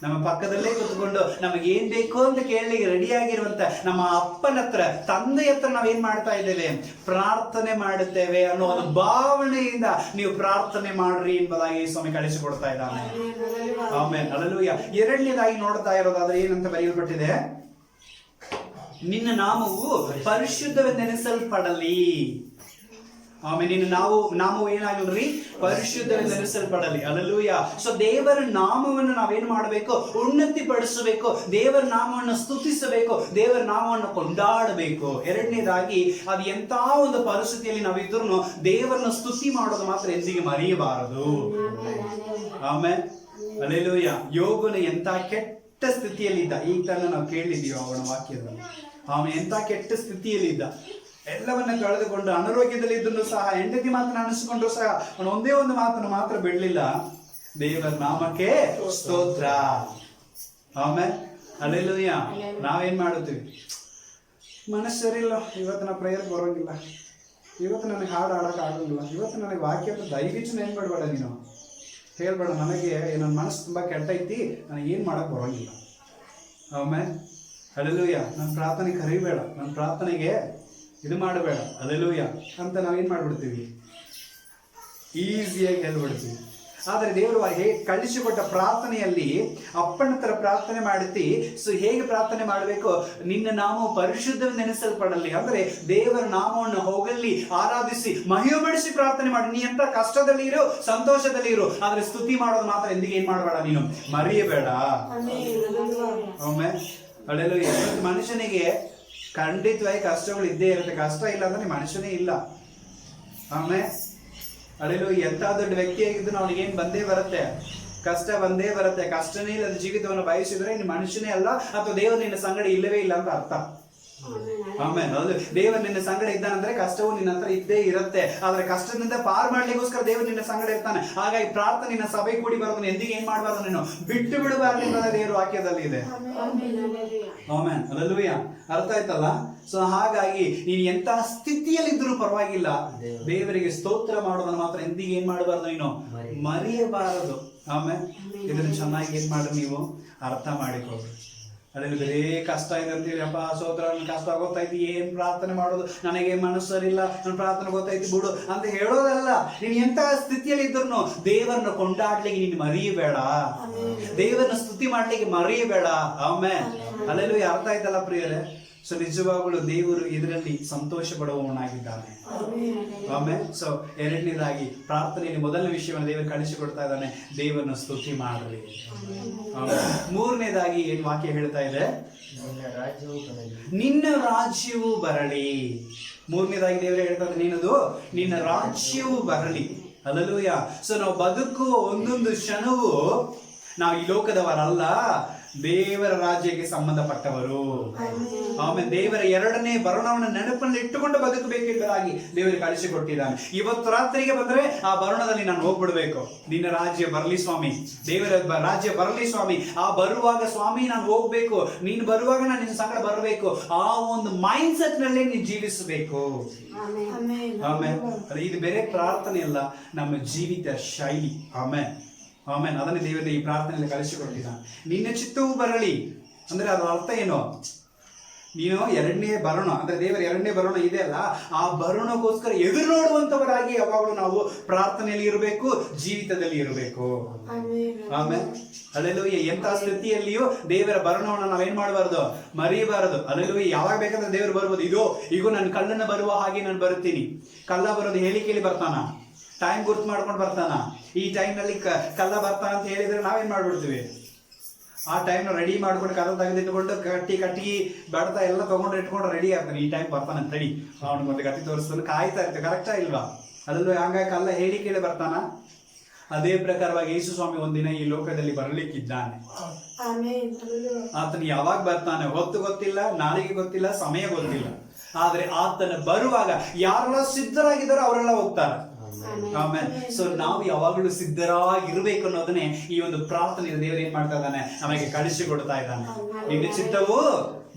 ನಮ್ಮ ಪಕ್ಕದಲ್ಲೇ ಕೂತ್ಕೊಂಡು ನಮಗೆ ಏನ್ ಬೇಕು ಅಂತ ಕೇಳಲಿಕ್ಕೆ ರೆಡಿಯಾಗಿರುವಂತ ನಮ್ಮ ಅಪ್ಪನ ಹತ್ರ, ತಂದೆಯ ಹತ್ರ ನಾವೇನ್ ಮಾಡ್ತಾ ಇದ್ದೇವೆ? ಪ್ರಾರ್ಥನೆ ಮಾಡುತ್ತೇವೆ ಅನ್ನೋ ಒಂದು ಭಾವನೆಯಿಂದ ನೀವು ಪ್ರಾರ್ಥನೆ ಮಾಡ್ರಿ ಎಂಬುದಾಗಿ ಸ್ವಾಮಿ ಕಳಿಸಿಕೊಡ್ತಾ ಇದ್ದಾನೆ. Amen, hallelujah. ಎರಡನೇದಾಗಿ ನೋಡ್ತಾ ಇರೋದಾದ್ರೆ ಏನಂತ ಬರೆಯಲ್ಪಟ್ಟಿದೆ? ನಿನ್ನ ನಾಮವು ಪರಿಶುದ್ಧವೆಂದೆನಿಸಲ್ಪಡಲಿ. ಆಮೇಲೆ ನಿನ್ನ ನಾಮವು ಏನಾಗಲ್ರಿ? ಪರಿಶುದ್ಧವೆಂದೆನಿಸಲ್ಪಡಲಿ. ಹಲ್ಲೆಲೂಯಾ. ಸೊ ದೇವರ ನಾಮವನ್ನು ನಾವೇನ್ ಮಾಡಬೇಕು? ಉನ್ನತಿ ಪಡಿಸಬೇಕು, ದೇವರ ನಾಮವನ್ನು ಸ್ತುತಿಸಬೇಕು, ದೇವರ ನಾಮವನ್ನು ಕೊಂಡಾಡಬೇಕು. ಎರಡನೇದಾಗಿ ಅದು ಎಂತ ಒಂದು ಪರಿಸ್ಥಿತಿಯಲ್ಲಿ ನಾವಿದ್ರು ದೇವರನ್ನ ಸ್ತುತಿ ಮಾಡೋದು ಮಾತ್ರ ಎಂದಿಗೆ ಮರೆಯಬಾರದು. ಆಮೇಲೆ ಹಲ್ಲೆಲೂಯಾ. ಯೋಗನ ಎಂತ ಕೆಟ್ಟ ಸ್ಥಿತಿಯಲ್ಲಿದ್ದ, ಈಗ ತಾನೇ ನಾವು ಕೇಳಿದೀವಿ ಅವನ ವಾಕ್ಯದಲ್ಲಿ. ಅವನು ಎಂತ ಕೆಟ್ಟ ಸ್ಥಿತಿಯಲ್ಲಿದ್ದ, ಎಲ್ಲವನ್ನ ಕಳೆದುಕೊಂಡು ಅನಾರೋಗ್ಯದಲ್ಲಿ ಇದ್ದನ್ನು ಸಹ, ಹೆಂಡತಿ ಮಾತನ್ನ ಅನಿಸಿಕೊಂಡ್ರು ಸಹ ಅವನು ಒಂದೇ ಒಂದು ಮಾತನ್ನು ಮಾತ್ರ ಬಿಡ್ಲಿಲ್ಲ, ದೇವರ ನಾಮಕ್ಕೆ ಸ್ತೋತ್ರ. ಆಮೇಲೆ ಹಲ್ಲೆಲೂಯಾ. ನಾವೇನ್ ಮಾಡುತ್ತೀವಿ? ಮನಸ್ಸು ಸರಿಯಿಲ್ಲ, ಇವತ್ತು ನಾ ಪ್ರೇಯರ್ ಬರೋಂಗಿಲ್ಲ, ಇವತ್ತು ನನಗೆ ಹಾಡು ಹಾಡಕ್ ಆಗೋಂಗಿಲ್ಲ, ಇವತ್ತು ನನಗೆ ವಾಕ್ಯ ದಯವಿಟ್ಟು ಏನ್ ಮಾಡಬೇಡ, ನೀನು ಹೇಳ್ಬೇಡ, ನನಗೆ ನನ್ನ ಮನಸ್ಸು ತುಂಬಾ ಕೆಟ್ಟ ಐತಿ, ನನಗೆ ಏನ್ ಮಾಡಕ್ ಬರೋಂಗಿಲ್ಲ. ಆಮೇಲೆ ಹಲ್ಲೆಲೂಯಾ. ನನ್ನ ಪ್ರಾರ್ಥನೆ ಕರಿಬೇಡ, ನನ್ನ ಪ್ರಾರ್ಥನೆಗೆ ಇದು ಮಾಡಬೇಡ, ಹಲ್ಲೆಲೂಯಾ ಅಂತ ನಾವೇನ್ ಮಾಡ್ಬಿಡ್ತೀವಿ? ಈಸಿಯಾಗಿ ಹೇಳ್ಬಿಡ್ತೀವಿ. ಆದ್ರೆ ದೇವರು ಕಳಿಸಿಕೊಟ್ಟ ಪ್ರಾರ್ಥನೆಯಲ್ಲಿ ಅಪ್ಪನ ಹತ್ರ ಪ್ರಾರ್ಥನೆ ಮಾಡುತ್ತಿ. ಸೊ ಹೇಗೆ ಪ್ರಾರ್ಥನೆ ಮಾಡಬೇಕು? ನಿನ್ನ ನಾಮವು ಪರಿಶುದ್ಧವೆಂದೆನಿಸಲ್ಪಡಲಿ, ಅಂದ್ರೆ ದೇವರ ನಾಮವನ್ನು ಹೊಗಳಿ ಆರಾಧಿಸಿ ಮಹಿಮೆಪಡಿಸಿ ಪ್ರಾರ್ಥನೆ ಮಾಡಿ. ನೀ ಎಂತ ಕಷ್ಟದಲ್ಲಿ ಇರು, ಸಂತೋಷದಲ್ಲಿ ಇರು, ಆದ್ರೆ ಸ್ತುತಿ ಮಾಡೋದು ಮಾತ್ರ ಎಂದಿಗೆ ಏನ್ ಮಾಡಬೇಡ, ನೀನು ಮರೆಯಬೇಡ. ಒಮ್ಮೆ ಹಲ್ಲೆಲೂಯಾ. ಮನುಷ್ಯನಿಗೆ ಖಂಡಿತವಾಗಿ ಕಷ್ಟಗಳು ಇದ್ದೇ ಇರುತ್ತೆ. ಕಷ್ಟ ಇಲ್ಲ ಅಂದ್ರೆ ಮನುಷ್ಯನೇ ಇಲ್ಲ. ಆಮೇಲೆ ಹಲ್ಲೆಲೂಯಾ. ಎಂತ ದೊಡ್ಡ ವ್ಯಕ್ತಿಯಾಗಿದ್ದು ಅವನಿಗೆ ಏನ್ ಬಂದೇ ಬರುತ್ತೆ, ಕಷ್ಟ ಬಂದೇ ಬರುತ್ತೆ. ಕಷ್ಟನೇ ಇಲ್ಲದ ಜೀವಿತವನ್ನು ಬಯಸಿದ್ರೆ ಇನ್ನು ಮನುಷ್ಯನೇ ಅಲ್ಲ, ಅಥವಾ ದೇವರು ನಿನ್ನ ಸಂಗಡ ಇಲ್ಲವೇ ಇಲ್ಲ ಅಂತ ಅರ್ಥ. ಆಮೇಲೆ ಹೌದು, ದೇವರು ನಿನ್ನ ಸಂಗಡ ಇದ್ದಾನಂದ್ರೆ ಕಷ್ಟವು ನಿನ್ನ ಹತ್ರ ಇದ್ದೇ ಇರುತ್ತೆ. ಆದ್ರೆ ಕಷ್ಟದಿಂದ ಪಾರ್ ಮಾಡ್ಲಿಕ್ಕೋಸ್ಕರ ದೇವರು ನಿನ್ನ ಸಂಗಡ ಇರ್ತಾನೆ. ಹಾಗಾಗಿ ಪ್ರಾರ್ಥನೆ ನಿನ್ನ ಸಭೆ ಕೂಡಿ ಬರೋದನ್ನ ಎಂದಿಗೆ ಏನ್ ಮಾಡಬಾರ್ದು, ನೀನು ಬಿಟ್ಟು ಬಿಡಬಾರ್ದು ಎಂಬುದಾಗಿ ದೇವರು ವಾಕ್ಯದಲ್ಲಿ ಇದೆ. Amen, hallelujah. ಅರ್ಥ ಆಯ್ತಲ್ಲ? ಸೊ ಹಾಗಾಗಿ ನೀನು ಎಂತ ಸ್ಥಿತಿಯಲ್ಲಿದ್ರೂ ಪರವಾಗಿಲ್ಲ, ದೇವರಿಗೆ ಸ್ತೋತ್ರ ಮಾಡೋದನ್ನ ಮಾತ್ರ ಎಂದಿಗೆ ಏನ್ ಮಾಡಬಾರ್ದು, ನೀನು ಮರೆಯಬಾರದು. ಆಮೇಲೆ ಇದನ್ನ ಚೆನ್ನಾಗಿ ಏನ್ ಮಾಡ್ರಿ, ನೀವು ಅರ್ಥ ಮಾಡಿಕೊಳ್ಳಿ. ಅದ್ರಲ್ಲಿ ಬರೇ ಕಷ್ಟ ಇದೆ ಅಂತೀವಿ, ಅಪ್ಪ ಸ್ತೋತ್ರ, ಕಷ್ಟ ಗೊತ್ತೈತಿ, ಏನ್ ಪ್ರಾರ್ಥನೆ ಮಾಡೋದು, ನನಗೆ ಮನಸ್ಸು ಸರಿಯಿಲ್ಲ, ನನ್ನ ಪ್ರಾರ್ಥನೆ ಗೊತ್ತೈತಿ ಬಿಡು ಅಂತ ಹೇಳೋದಲ್ಲ. ನೀನ್ ಎಂತ ಸ್ಥಿತಿಯಲ್ಲಿ ಇದ್ರು ದೇವರನ್ನ ಕೊಂಡಾಡ್ಲಿಕ್ಕೆ ನೀನು ಮರೆಯಬೇಡ, ದೇವರನ್ನ ಸ್ತುತಿ ಮಾಡ್ಲಿಕ್ಕೆ ಮರೆಯಬೇಡ. ಆಮೇಲೆ ಅಲ್ಲೆಲ್ಲೂ ಅರ್ಥ ಆಯ್ತಲ್ಲ ಪ್ರಿಯರೇ? ಸೊ ನಿಜವಾಗಲೂ ದೇವರು ಇದರಲ್ಲಿ ಸಂತೋಷ ಪಡುವವನಾಗಿದ್ದಾನೆ. ಆಮೇಲೆ ಸೊ ಎರಡನೇದಾಗಿ ಪ್ರಾರ್ಥನೆಯಲ್ಲಿ ಮೊದಲನೇ ವಿಷಯವನ್ನು ದೇವರು ಕಳಿಸಿಕೊಡ್ತಾ ಇದ್ದಾನೆ, ದೇವರನ್ನ ಸ್ತುತಿ ಮಾಡ್ರಿ. ಮೂರನೇದಾಗಿ ಏನ್ ವಾಕ್ಯ ಹೇಳ್ತಾ ಇದೆ? ನಿನ್ನ ರಾಜ್ಯವು ಬರಲಿ. ಮೂರನೇದಾಗಿ ದೇವರು ಹೇಳ್ತಾ ಇದ್ದಾನೆ, ನಿನ್ನ ರಾಜ್ಯವು ಬರಲಿ. ಹಲ್ಲೆಲೂಯಾ. ಸೊ ನಾವು ಬದುಕುವ ಒಂದೊಂದು ಕ್ಷಣವು ನಾವು ಈ ಲೋಕದವರಲ್ಲ, ದೇವರ ರಾಜ್ಯಕ್ಕೆ ಸಂಬಂಧಪಟ್ಟವರು. ಆಮೇಲೆ ದೇವರ ಎರಡನೇ ಬರುಣವನ್ನು ನೆನಪನ್ನು ಇಟ್ಟುಕೊಂಡು ಬದುಕಬೇಕೆಂಬುದಾಗಿ ದೇವರು ಕಳಿಸಿಕೊಟ್ಟಿದ್ದಾನೆ. ಇವತ್ತು ರಾತ್ರಿಗೆ ಬಂದ್ರೆ ಆ ಬರುಣದಲ್ಲಿ ನಾನು ಹೋಗ್ಬಿಡ್ಬೇಕು. ನಿನ್ನ ರಾಜ್ಯ ಬರಲಿ ಸ್ವಾಮಿ, ದೇವರ ರಾಜ್ಯ ಬರಲಿ ಸ್ವಾಮಿ, ಆ ಬರುವಾಗ ಸ್ವಾಮಿ ನಾನು ಹೋಗ್ಬೇಕು, ನೀನು ಬರುವಾಗ ನಾನು ನಿನ್ನ ಸಂಗಡ ಬರಬೇಕು, ಆ ಒಂದು ಮೈಂಡ್ ಸೆಟ್ ನಲ್ಲಿ ನೀನು ಜೀವಿಸಬೇಕು. ಆಮೇಲೆ ಇದು ಬೇರೆ ಪ್ರಾರ್ಥನೆ ಅಲ್ಲ, ನಮ್ಮ ಜೀವಿತ ಶೈಲಿ. ಆಮೇಲೆ ಆಮೇಲೆ ಅದನ್ನೇ ದೇವರ ಈ ಪ್ರಾರ್ಥನೆಯಲ್ಲಿ ಕಳಿಸಿಕೊಟ್ಟಿದ್ದಾನೆ. ನಿನ್ನ ಚಿತ್ತವು ಬರಲಿ ಅಂದ್ರೆ ಅದರ ಅರ್ಥ ಏನು? ನೀನು ಎರಡನೇ ಬರುಣ ಅಂದ್ರೆ ದೇವರ ಎರಡನೇ ಬರುಣ ಇದೆ ಅಲ್ಲ, ಆ ಬರುಣಕ್ಕೋಸ್ಕರ ಎದುರು ನೋಡುವಂತವರಾಗಿ ಯಾವಾಗಲೂ ನಾವು ಪ್ರಾರ್ಥನೆಯಲ್ಲಿ ಇರಬೇಕು, ಜೀವಿತದಲ್ಲಿ ಇರಬೇಕು. ಆಮೇಲೆ ಹಲ್ಲೆಲೂಯಾ. ಎಂತ ಸ್ಥಿತಿಯಲ್ಲಿಯೂ ದೇವರ ಬರುಣವನ್ನು ನಾವೇನ್ ಮಾಡಬಾರದು, ಮರೆಯಬಾರದು. ಹಲ್ಲೆಲೂಯಾ. ಯಾವಾಗ ಬೇಕಂದ್ರೆ ದೇವರು ಬರ್ಬೋದು. ಈಗ ನನ್ನ ಕಳ್ಳನ್ನ ಬರುವ ಹಾಗೆ ನಾನು ಬರುತ್ತೀನಿ. ಕಳ್ಳ ಬರೋದು ಹೇಳಿ ಕೇಳಿ ಬರ್ತಾನ, ಟೈಮ್ ಗುರ್ತು ಮಾಡ್ಕೊಂಡು ಬರ್ತಾನ. ಈ ಟೈಮ್ ನಲ್ಲಿ ಕಳ್ಳ ಬರ್ತಾನ ಅಂತ ಹೇಳಿದ್ರೆ ನಾವೇನ್ ಮಾಡ್ಬಿಡ್ತೀವಿ, ಆ ಟೈಮ್ ರೆಡಿ ಮಾಡ್ಕೊಂಡು ಕಲ್ಲ ತೆಗೆದಿಟ್ಕೊಂಡು ಕಟ್ಟಿ ಬಡತ ಎಲ್ಲ ತಗೊಂಡು ಇಟ್ಕೊಂಡು ರೆಡಿ ಆಗ್ತಾನೆ. ಈ ಟೈಮ್ ಬರ್ತಾನೆ ಅಂತ ರೆಡಿ ಅವ್ನಿಗೆ ಒಂದು ಗತಿ ತೋರಿಸ್ತಾನೆ, ಕಾಯ್ತಾ ಇರ್ತೇವೆ. ಕರೆಕ್ಟಾ ಇಲ್ವಾ? ಅದ್ರಲ್ಲೂ ಹಂಗಾಗಿ ಕಲ್ಲ ಹೇಳಿ ಕೇಳಿ ಬರ್ತಾನ. ಅದೇ ಪ್ರಕಾರವಾಗಿ ಯೇಸು ಸ್ವಾಮಿ ಒಂದಿನ ಈ ಲೋಕದಲ್ಲಿ ಬರಲಿಕ್ಕಿದ್ದಾನೆ. ಆತನು ಯಾವಾಗ ಬರ್ತಾನೆ ಹೊತ್ತು ಗೊತ್ತಿಲ್ಲ, ನಾಳೆಗೆ ಗೊತ್ತಿಲ್ಲ, ಸಮಯ ಗೊತ್ತಿಲ್ಲ. ಆದ್ರೆ ಆತನ ಬರುವಾಗ ಯಾರೆಲ್ಲ ಸಿದ್ಧರಾಗಿದ್ದಾರೋ ಅವರೆಲ್ಲ ಹೋಗ್ತಾರೆ. ಆಮೇಲೆ ಸೊ ನಾವು ಯಾವಾಗಲೂ ಸಿದ್ಧರಾಗಿರ್ಬೇಕು ಅನ್ನೋದನ್ನೇ ಈ ಒಂದು ಪ್ರಾರ್ಥನೆ ದೇವರು ಏನ್ ಮಾಡ್ತಾ ಇದ್ದಾನೆ, ನಮಗೆ ಕಳಿಸಿಕೊಡ್ತಾ ಇದ್ದಾನೆ. ನಿನ್ನ ಚಿತ್ತವು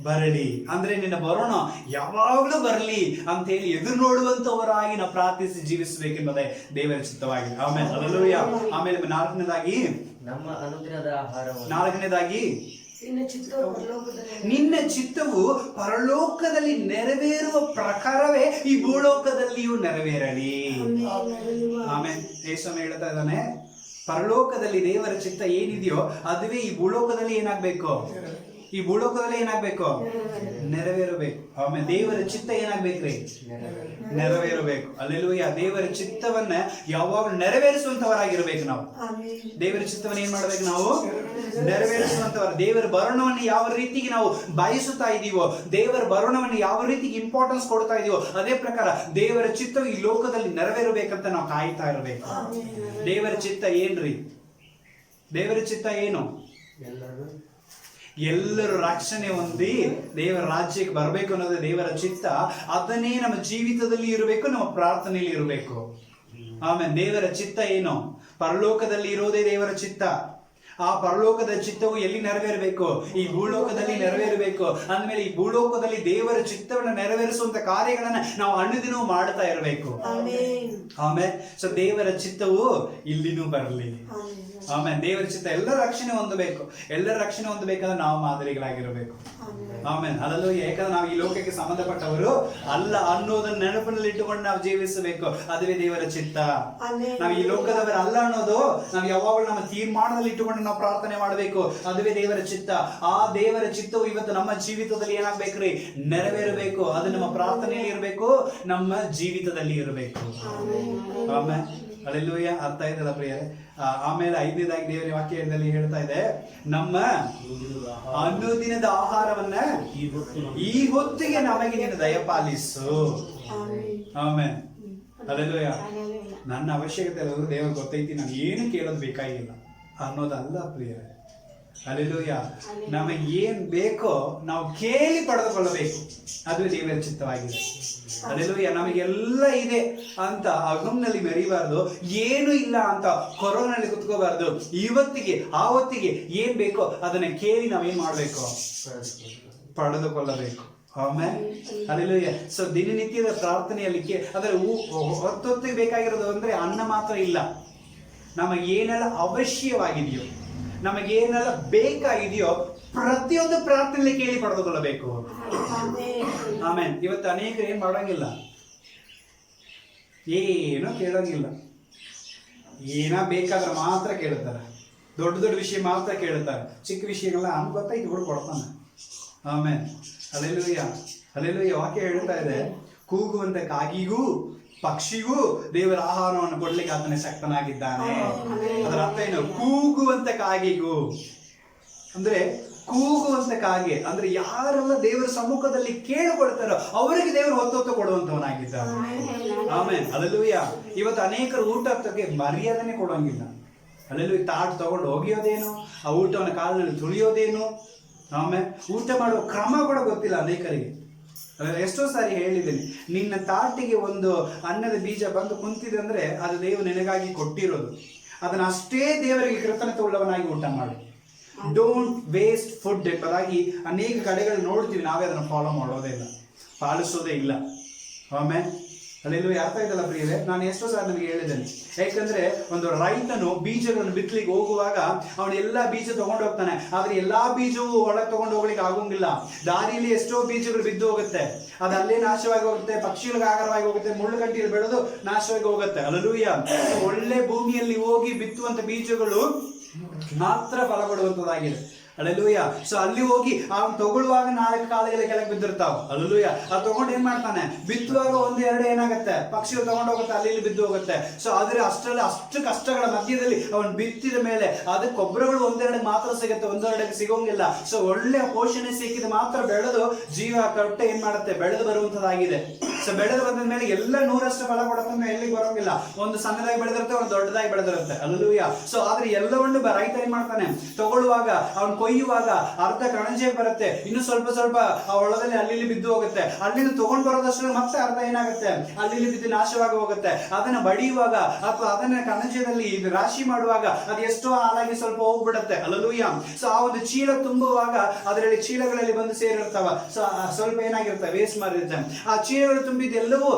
ಬರಲಿ ಅಂದ್ರೆ ನಿನ್ನ ಬರೋಣ ಯಾವಾಗಲೂ ಬರಲಿ ಅಂತ ಹೇಳಿ ಎದುರು ನೋಡುವಂತವರಾಗಿ ನಾವು ಪ್ರಾರ್ಥಿಸಿ ಜೀವಿಸಬೇಕೆಂಬುದೇ ದೇವರ ಚಿತ್ತವಾಗಿದೆ. ಆಮೇಲೆ ಹಲ್ಲೆಲೂಯಾ. ಆಮೇಲೆ ನಾಲ್ಕನೇದಾಗಿ ನಮ್ಮ ಅನುದಿನದ ಆಹಾರವನ್ನು. ನಾಲ್ಕನೇದಾಗಿ ನಿನ್ನ ಚಿತ್ತವು ಪರಲೋಕದಲ್ಲಿ ನೆರವೇರುವ ಪ್ರಕಾರವೇ ಈ ಭೂಲೋಕದಲ್ಲಿಯೂ ನೆರವೇರಲಿ. ಆಮೇಲೆ ಯೇಸು ಹೇಳ್ತಾ ಇದ್ದಾನೆ, ಪರಲೋಕದಲ್ಲಿ ದೇವರ ಚಿತ್ತ ಏನಿದೆಯೋ ಅದುವೇ ಈ ಭೂಲೋಕದಲ್ಲಿ ಏನಾಗ್ಬೇಕು, ಈ ಭೂಲೋಕದಲ್ಲಿ ಏನಾಗ್ಬೇಕು, ನೆರವೇರಬೇಕು. ಆಮೇಲೆ ದೇವರ ಚಿತ್ತ ಏನಾಗ್ಬೇಕ್ರಿ, ನೆರವೇರಬೇಕು. ಅಲ್ಲೆಲ್ಲೂಯ್ಯ. ದೇವರ ಚಿತ್ತವನ್ನ ಯಾವಾಗ ನೆರವೇರಿಸುವಂತವರಾಗಿರ್ಬೇಕು ನಾವು. ದೇವರ ಚಿತ್ತವನ್ನ ಏನ್ ಮಾಡ್ಬೇಕು ನಾವು, ನೆರವೇರಿಸುವಂತವರು. ದೇವರ ಭರಣವನ್ನು ಯಾವ ರೀತಿಗೆ ನಾವು ಬಯಸುತ್ತಾ ಇದೀವೋ, ದೇವರ ಭರಣವನ್ನು ಯಾವ ರೀತಿಗೆ ಇಂಪಾರ್ಟೆನ್ಸ್ ಕೊಡ್ತಾ ಇದೀವೋ, ಅದೇ ಪ್ರಕಾರ ದೇವರ ಚಿತ್ತವು ಈ ಲೋಕದಲ್ಲಿ ನೆರವೇರಬೇಕಂತ ನಾವು ಕಾಯ್ತಾ ಇರಬೇಕು. ದೇವರ ಚಿತ್ತ ಏನ್ರಿ, ದೇವರ ಚಿತ್ತ ಏನು, ಎಲ್ಲರೂ ರಕ್ಷಣೆ ಹೊಂದಿ ದೇವರ ರಾಜ್ಯಕ್ಕೆ ಬರಬೇಕು ಅನ್ನೋದು ದೇವರ ಚಿತ್ತ. ಅದನ್ನೇ ನಮ್ಮ ಜೀವಿತದಲ್ಲಿ ಇರಬೇಕು, ನಮ್ಮ ಪ್ರಾರ್ಥನೆಯಲ್ಲಿ ಇರಬೇಕು. ಆಮೇಲೆ ದೇವರ ಚಿತ್ತ ಏನು, ಪರಲೋಕದಲ್ಲಿ ಇರೋದೇ ದೇವರ ಚಿತ್ತ. ಆ ಪರಲೋಕದ ಚಿತ್ತವು ಎಲ್ಲಿ ನೆರವೇರಬೇಕು, ಈ ಭೂಲೋಕದಲ್ಲಿ ನೆರವೇರಬೇಕು. ಅಂದ್ಮೇಲೆ ಈ ಭೂಲೋಕದಲ್ಲಿ ದೇವರ ಚಿತ್ತವನ್ನು ನೆರವೇರಿಸುವಂತ ಕಾರ್ಯಗಳನ್ನ ನಾವು ಅನುದಿನವೂ ಮಾಡ್ತಾ ಇರಬೇಕು. ಆಮೇಲೆ ಸೊ ದೇವರ ಚಿತ್ತವು ಇಲ್ಲಿನೂ ಬರಲಿ. ಆಮೇಲೆ ದೇವರ ಚಿತ್ತ ಎಲ್ಲರ ರಕ್ಷಣೆ ಹೊಂದಬೇಕು. ಎಲ್ಲರ ರಕ್ಷಣೆ ಹೊಂದಬೇಕಾದ್ರೆ ನಾವು ಮಾದರಿಗಳಾಗಿರಬೇಕು. ಆಮೇಲೆ ಅಲ್ಲೂ ಯಾಕಂದ್ರೆ ನಾವು ಈ ಲೋಕಕ್ಕೆ ಸಂಬಂಧಪಟ್ಟವರು ಅಲ್ಲ ಅನ್ನೋದನ್ನ ನೆನಪಿನಲ್ಲಿ ಇಟ್ಟುಕೊಂಡು ನಾವು ಜೀವಿಸಬೇಕು. ಅದುವೇ ದೇವರ ಚಿತ್ತ. ನಾವು ಈ ಲೋಕದವರ ಅಲ್ಲ ಅನ್ನೋದು ನಾವು ಯಾವಾಗಲೂ ನಮ್ಮ ತೀರ್ಮಾನದಲ್ಲಿ ಇಟ್ಟುಕೊಂಡು ನಾವು ಪ್ರಾರ್ಥನೆ ಮಾಡಬೇಕು. ಅದುವೇ ದೇವರ ಚಿತ್ತ. ಆ ದೇವರ ಚಿತ್ತವು ಇವತ್ತು ನಮ್ಮ ಜೀವಿತದಲ್ಲಿ ಏನಾಗ್ಬೇಕ್ರಿ, ನೆರವೇರಬೇಕು. ಅದು ನಮ್ಮ ಪ್ರಾರ್ಥನೆಯಲ್ಲಿ ಇರಬೇಕು, ನಮ್ಮ ಜೀವಿತದಲ್ಲಿ ಇರಬೇಕು. ಆಮೇಲೆ ಅಲ್ಲೆಲ್ಲೂಯ್ಯ. ಅರ್ಥ ಆಯ್ತಲ್ಲ ಪ್ರಿಯರೇ? ಆಮೇಲೆ ಐದನೇದಾಗಿ ದೇವರ ವಾಕ್ಯದಲ್ಲಿ ಹೇಳ್ತಾ ಇದೆ, ನಮ್ಮ ಅನುದಿನದ ಆಹಾರವನ್ನ ಈ ಹೊತ್ತಿಗೆ ನಮಗೆ ನೀನು ದಯಪಾಲಿಸು. ಆಮೇಲೆ ಅಲ್ಲೆಲ್ಲೂಯ್ಯ. ನನ್ನ ಅವಶ್ಯಕತೆ ಎಲ್ಲರೂ ದೇವರು ಗೊತ್ತೈತಿ, ನಾನು ಏನು ಕೇಳೋದು ಬೇಕಾಗಿಲ್ಲ ಅನ್ನೋದಲ್ಲ ಪ್ರಿಯರೇ. ಅಲ್ಲೆಲ್ಲೂಯ್ಯ. ನಮಗೆ ಏನ್ ಬೇಕೋ ನಾವು ಕೇಳಿ ಪಡೆದುಕೊಳ್ಳಬೇಕು. ಅದು ದೇವರ ಚಿತ್ತವಾಗಿದೆ. ಅಲ್ಲೆಲ್ಲೂಯ್ಯ. ನಮಗೆಲ್ಲ ಇದೆ ಅಂತ ಅಗಮ್ನಲ್ಲಿ ಮೆರಿಬಾರ್ದು, ಏನು ಇಲ್ಲ ಅಂತ ಕೊರೋನಲ್ಲಿ ಕುತ್ಕೋಬಾರ್ದು. ಇವತ್ತಿಗೆ ಆವತ್ತಿಗೆ ಏನ್ ಬೇಕೋ ಅದನ್ನ ಕೇಳಿ ನಾವೇನ್ ಮಾಡ್ಬೇಕು, ಪಡೆದುಕೊಳ್ಳಬೇಕು. ಆಮೇಲೆ ಅಲ್ಲೆಲ್ಲೂಯ್ಯ. ಸೊ ದಿನನಿತ್ಯದ ಪ್ರಾರ್ಥನೆಯಲ್ಲಿ ಅಂದ್ರೆ ಹೊತ್ತೊತ್ತಿಗೆ ಬೇಕಾಗಿರೋದು ಅಂದ್ರೆ ಅನ್ನ ಮಾತ್ರ ಇಲ್ಲ. ನಮಗೇನೆಲ್ಲ ಅವಶ್ಯವಾಗಿದೆಯೋ, ನಮಗೇನೆಲ್ಲ ಬೇಕಾಗಿದೆಯೋ ಪ್ರತಿಯೊಂದು ಪ್ರಾರ್ಥನೆ ಕೇಳಿ ಪಡೆದುಕೊಳ್ಳಬೇಕು. ಆಮೇಲೆ ಇವತ್ತು ಅನೇಕರು ಏನ್ ಮಾಡೋಂಗಿಲ್ಲ, ಏನು ಕೇಳೋಂಗಿಲ್ಲ. ಏನ ಬೇಕಾದ್ರೆ ಮಾತ್ರ ಕೇಳ್ತಾರೆ, ದೊಡ್ಡ ದೊಡ್ಡ ವಿಷಯ ಮಾತ್ರ ಕೇಳ್ತಾರೆ. ಚಿಕ್ಕ ವಿಷಯಗಳೆಲ್ಲ ಅವ್ನು ಗೊತ್ತಾಯ್ತು ಬಿಡು ಕೊಡ್ತಾನೆ. ಆಮೇಲೆ ಅಲ್ಲೆಲ್ಲೂಯ್ಯ. ಅಲ್ಲೆಲ್ಲೂಯ್ಯ. ವಾಕ್ಯ ಹೇಳ್ತಾ ಇದೆ, ಕೂಗುವಂತ ಕಾಗಿಗೂ ಪಕ್ಷಿಗೂ ದೇವರ ಆಹಾರವನ್ನು ಕೊಡ್ಲಿಕ್ಕೆ ಆತನೇ ಶಕ್ತನಾಗಿದ್ದಾನೆ. ಅದರ ಅರ್ಥ ಏನು, ಕೂಗುವಂತ ಕಾಗಿಗೂ ಅಂದ್ರೆ ಕೂಗುವಂತ ಕಾಗೆ ಅಂದ್ರೆ ಯಾರೆಲ್ಲ ದೇವರ ಸಮ್ಮುಖದಲ್ಲಿ ಕೇಳಿಕೊಳ್ತಾರೋ ಅವರಿಗೆ ದೇವರು ಹೊತ್ತು ಕೊಡುವಂತವನಾಗಿದ್ದಾನೆ. ಆಮೇಲೆ ಅಲ್ಲೆಲ್ಲೂಯ್ಯ. ಇವತ್ತು ಅನೇಕರು ಊಟಕ್ಕೆ ಮರ್ಯಾದನೆ ಕೊಡೋಂಗಿಲ್ಲ. ಅಲ್ಲೆಲ್ಲೂಯ್ಯ. ತಾಟ್ ತಗೊಂಡು ಹೋಗಿಯೋದೇನು, ಆ ಊಟವನ್ನು ಕಾಲಿನಲ್ಲಿ ತುಳಿಯೋದೇನು, ಆಮೇಲೆ ಊಟ ಮಾಡುವ ಕ್ರಮ ಕೂಡ ಗೊತ್ತಿಲ್ಲ ಅನೇಕರಿಗೆ. ಎಷ್ಟೋ ಸಾರಿ ಹೇಳಿದ್ದೀನಿ, ನಿನ್ನ ತಾಟಿಗೆ ಒಂದು ಅನ್ನದ ಬೀಜ ಬಂದು ಕುಂತಿದೆ ಅಂದ್ರೆ ಅದು ದೇವರು ನಿನಗಾಗಿ ಕೊಟ್ಟಿರೋದು. ಅದನ್ನ ಅಷ್ಟೇ ದೇವರಿಗೆ ಕೃತಜ್ಞತೆ ಉಳ್ಳವನಾಗಿ ಊಟ ಮಾಡಿ. ಡೋಂಟ್ ವೇಸ್ಟ್ ಫುಡ್ ಎಂಬುದಾಗಿ ಅನೇಕ ಕಡೆಗಳು ನೋಡ್ತೀವಿ. ನಾವೇ ಅದನ್ನು ಫಾಲೋ ಮಾಡೋದೇ ಇಲ್ಲ, ಪಾಲಿಸೋದೇ ಇಲ್ಲ. ಆಮೇಲೆ ಅಲ್ಲೆಲ್ಲೂ ಅರ್ಥ ಇದಲ್ಲ ಪ್ರಿಯರೇ. ನಾನು ಎಷ್ಟೋ ಸಾರಿ ನಮಗೆ ಹೇಳಿದ್ದೇನೆ. ಯಾಕಂದ್ರೆ ಒಂದು ರೈತನು ಬೀಜಗಳನ್ನು ಬಿತ್ತಲಿಕ್ಕೆ ಹೋಗುವಾಗ ಅವನು ಎಲ್ಲಾ ಬೀಜ ತಗೊಂಡು ಹೋಗ್ತಾನೆ. ಆದ್ರೆ ಎಲ್ಲಾ ಬೀಜವು ಒಳಗೆ ತಗೊಂಡು ಹೋಗ್ಲಿಕ್ಕೆ ಆಗೋಂಗಿಲ್ಲ. ದಾರಿಯಲ್ಲಿ ಎಷ್ಟೋ ಬೀಜಗಳು ಬಿದ್ದು ಹೋಗುತ್ತೆ, ಅದು ಅಲ್ಲೇ ನಾಶವಾಗಿ ಹೋಗುತ್ತೆ, ಪಕ್ಷಿಗಳಿಗೆ ಆಹಾರವಾಗಿ ಹೋಗುತ್ತೆ, ಮುಳ್ಳುಗಂಟಿಯಲ್ಲಿ ಬೆಳೆದು ನಾಶವಾಗಿ ಹೋಗುತ್ತೆ. ಅಲ್ಲೂಯ್ಯ. ಒಳ್ಳೆ ಭೂಮಿಯಲ್ಲಿ ಹೋಗಿ ಬಿತ್ತುವಂತ ಬೀಜಗಳು ಮಾತ್ರ ಫಲ ಕೊಡುವಂತದ್ದಾಗಿದೆ. ಅಲ್ಲೆಲ್ಲೂಯ್ಯ. ಸೊ ಅಲ್ಲಿ ಹೋಗಿ ಅವನು ತಗೊಳ್ಳುವಾಗ 4 ಕಾಳುಗಳ ಕೆಳಗೆ ಬಿದ್ದಿರ್ತಾವ. ಅಲ್ಲೆಲ್ಲೂಯ್ಯ. ಅದು ತಗೊಂಡು ಏನ್ ಮಾಡ್ತಾನೆ, ಬಿತ್ತುವಾಗ 1-2 ಏನಾಗುತ್ತೆ, ಪಕ್ಷಿಗಳು ತಗೊಂಡು ಹೋಗುತ್ತೆ, ಅಲ್ಲಿ ಇಲ್ಲಿ ಬಿದ್ದು ಹೋಗುತ್ತೆ. ಸೊ ಆದ್ರೆ ಅಷ್ಟು ಕಷ್ಟಗಳ ಮಧ್ಯದಲ್ಲಿ ಅವನು ಬಿತ್ತಿದ ಮೇಲೆ ಅದಕ್ಕೆ ಗೊಬ್ಬರಗಳು 1-2 ಮಾತ್ರ ಸಿಗುತ್ತೆ, 1-2 ಸಿಗೋಂಗಿಲ್ಲ. ಸೊ ಒಳ್ಳೆ ಪೋಷಣೆ ಸಿಕ್ಕಿದ ಮಾತ್ರ ಬೆಳೆದು ಜೀವ ಕಟ್ಟೆ ಏನ್ ಮಾಡುತ್ತೆ, ಬೆಳೆದು ಬರುವಂತದ್ದಾಗಿದೆ. ಸೊ ಬೆಳೆದು ಬಂದ ಮೇಲೆ ಎಲ್ಲ 100% ಫಲ ಕೊಡೋದನ್ನ ಎಲ್ಲಿಗೆ ಬರೋಂಗಿಲ್ಲ. ಒಂದು ಸಣ್ಣದಾಗಿ ಬೆಳೆದಿರುತ್ತೆ, ಒಂದು ದೊಡ್ಡದಾಗಿ ಬೆಳೆದಿರುತ್ತೆ. ಅಲ್ಲೆಲ್ಲೂಯ್ಯ. ಸೊ ಆದ್ರೆ ಎಲ್ಲವನ್ನು ರೈತ ಏನ್ ಮಾಡ್ತಾನೆ, ತಗೊಳ್ಳುವಾಗ ಅವನು ಕೊಯ್ಯುವಾಗ ಅರ್ಧ ಕಣಜೆ ಬರುತ್ತೆ, ಇನ್ನು ಸ್ವಲ್ಪ ಆ ಹೊಳದಲ್ಲಿ ಅಲ್ಲಿ ಬಿದ್ದು ಹೋಗುತ್ತೆ. ಅಲ್ಲಿಂದ ತಗೊಂಡ್ ಬರೋದಷ್ಟು ಮತ್ತೆ ಅರ್ಧ ಏನಾಗುತ್ತೆ, ಅಲ್ಲಿ ಬಿದ್ದು ನಾಶವಾಗಿ ಹೋಗುತ್ತೆ. ಅದನ್ನ ಬಡಿಯುವಾಗ ಅಥವಾ ಅದನ್ನ ಕಣಜದಲ್ಲಿ ರಾಶಿ ಮಾಡುವಾಗ ಅದು ಎಷ್ಟೋ ಹಾಲಾಗಿ ಸ್ವಲ್ಪ ಹೋಗ್ಬಿಡುತ್ತೆ. ಅಲ್ಲೆಲ್ಲೂಯ್ಯ. ಸೊ ಆ ಒಂದು ಚೀಲ ತುಂಬುವಾಗ ಅದರಲ್ಲಿ ಚೀಲಗಳಲ್ಲಿ ಬಂದು ಸೇರಿರ್ತಾವ. ಸೊ ಸ್ವಲ್ಪ ಏನಾಗಿರುತ್ತೆ, ವೇಸ್ಟ್ ಮಾಡಿರುತ್ತೆ. ಆ ಚೀಲಗಳು ತುಂಬಿದೆಲ್ಲವೂ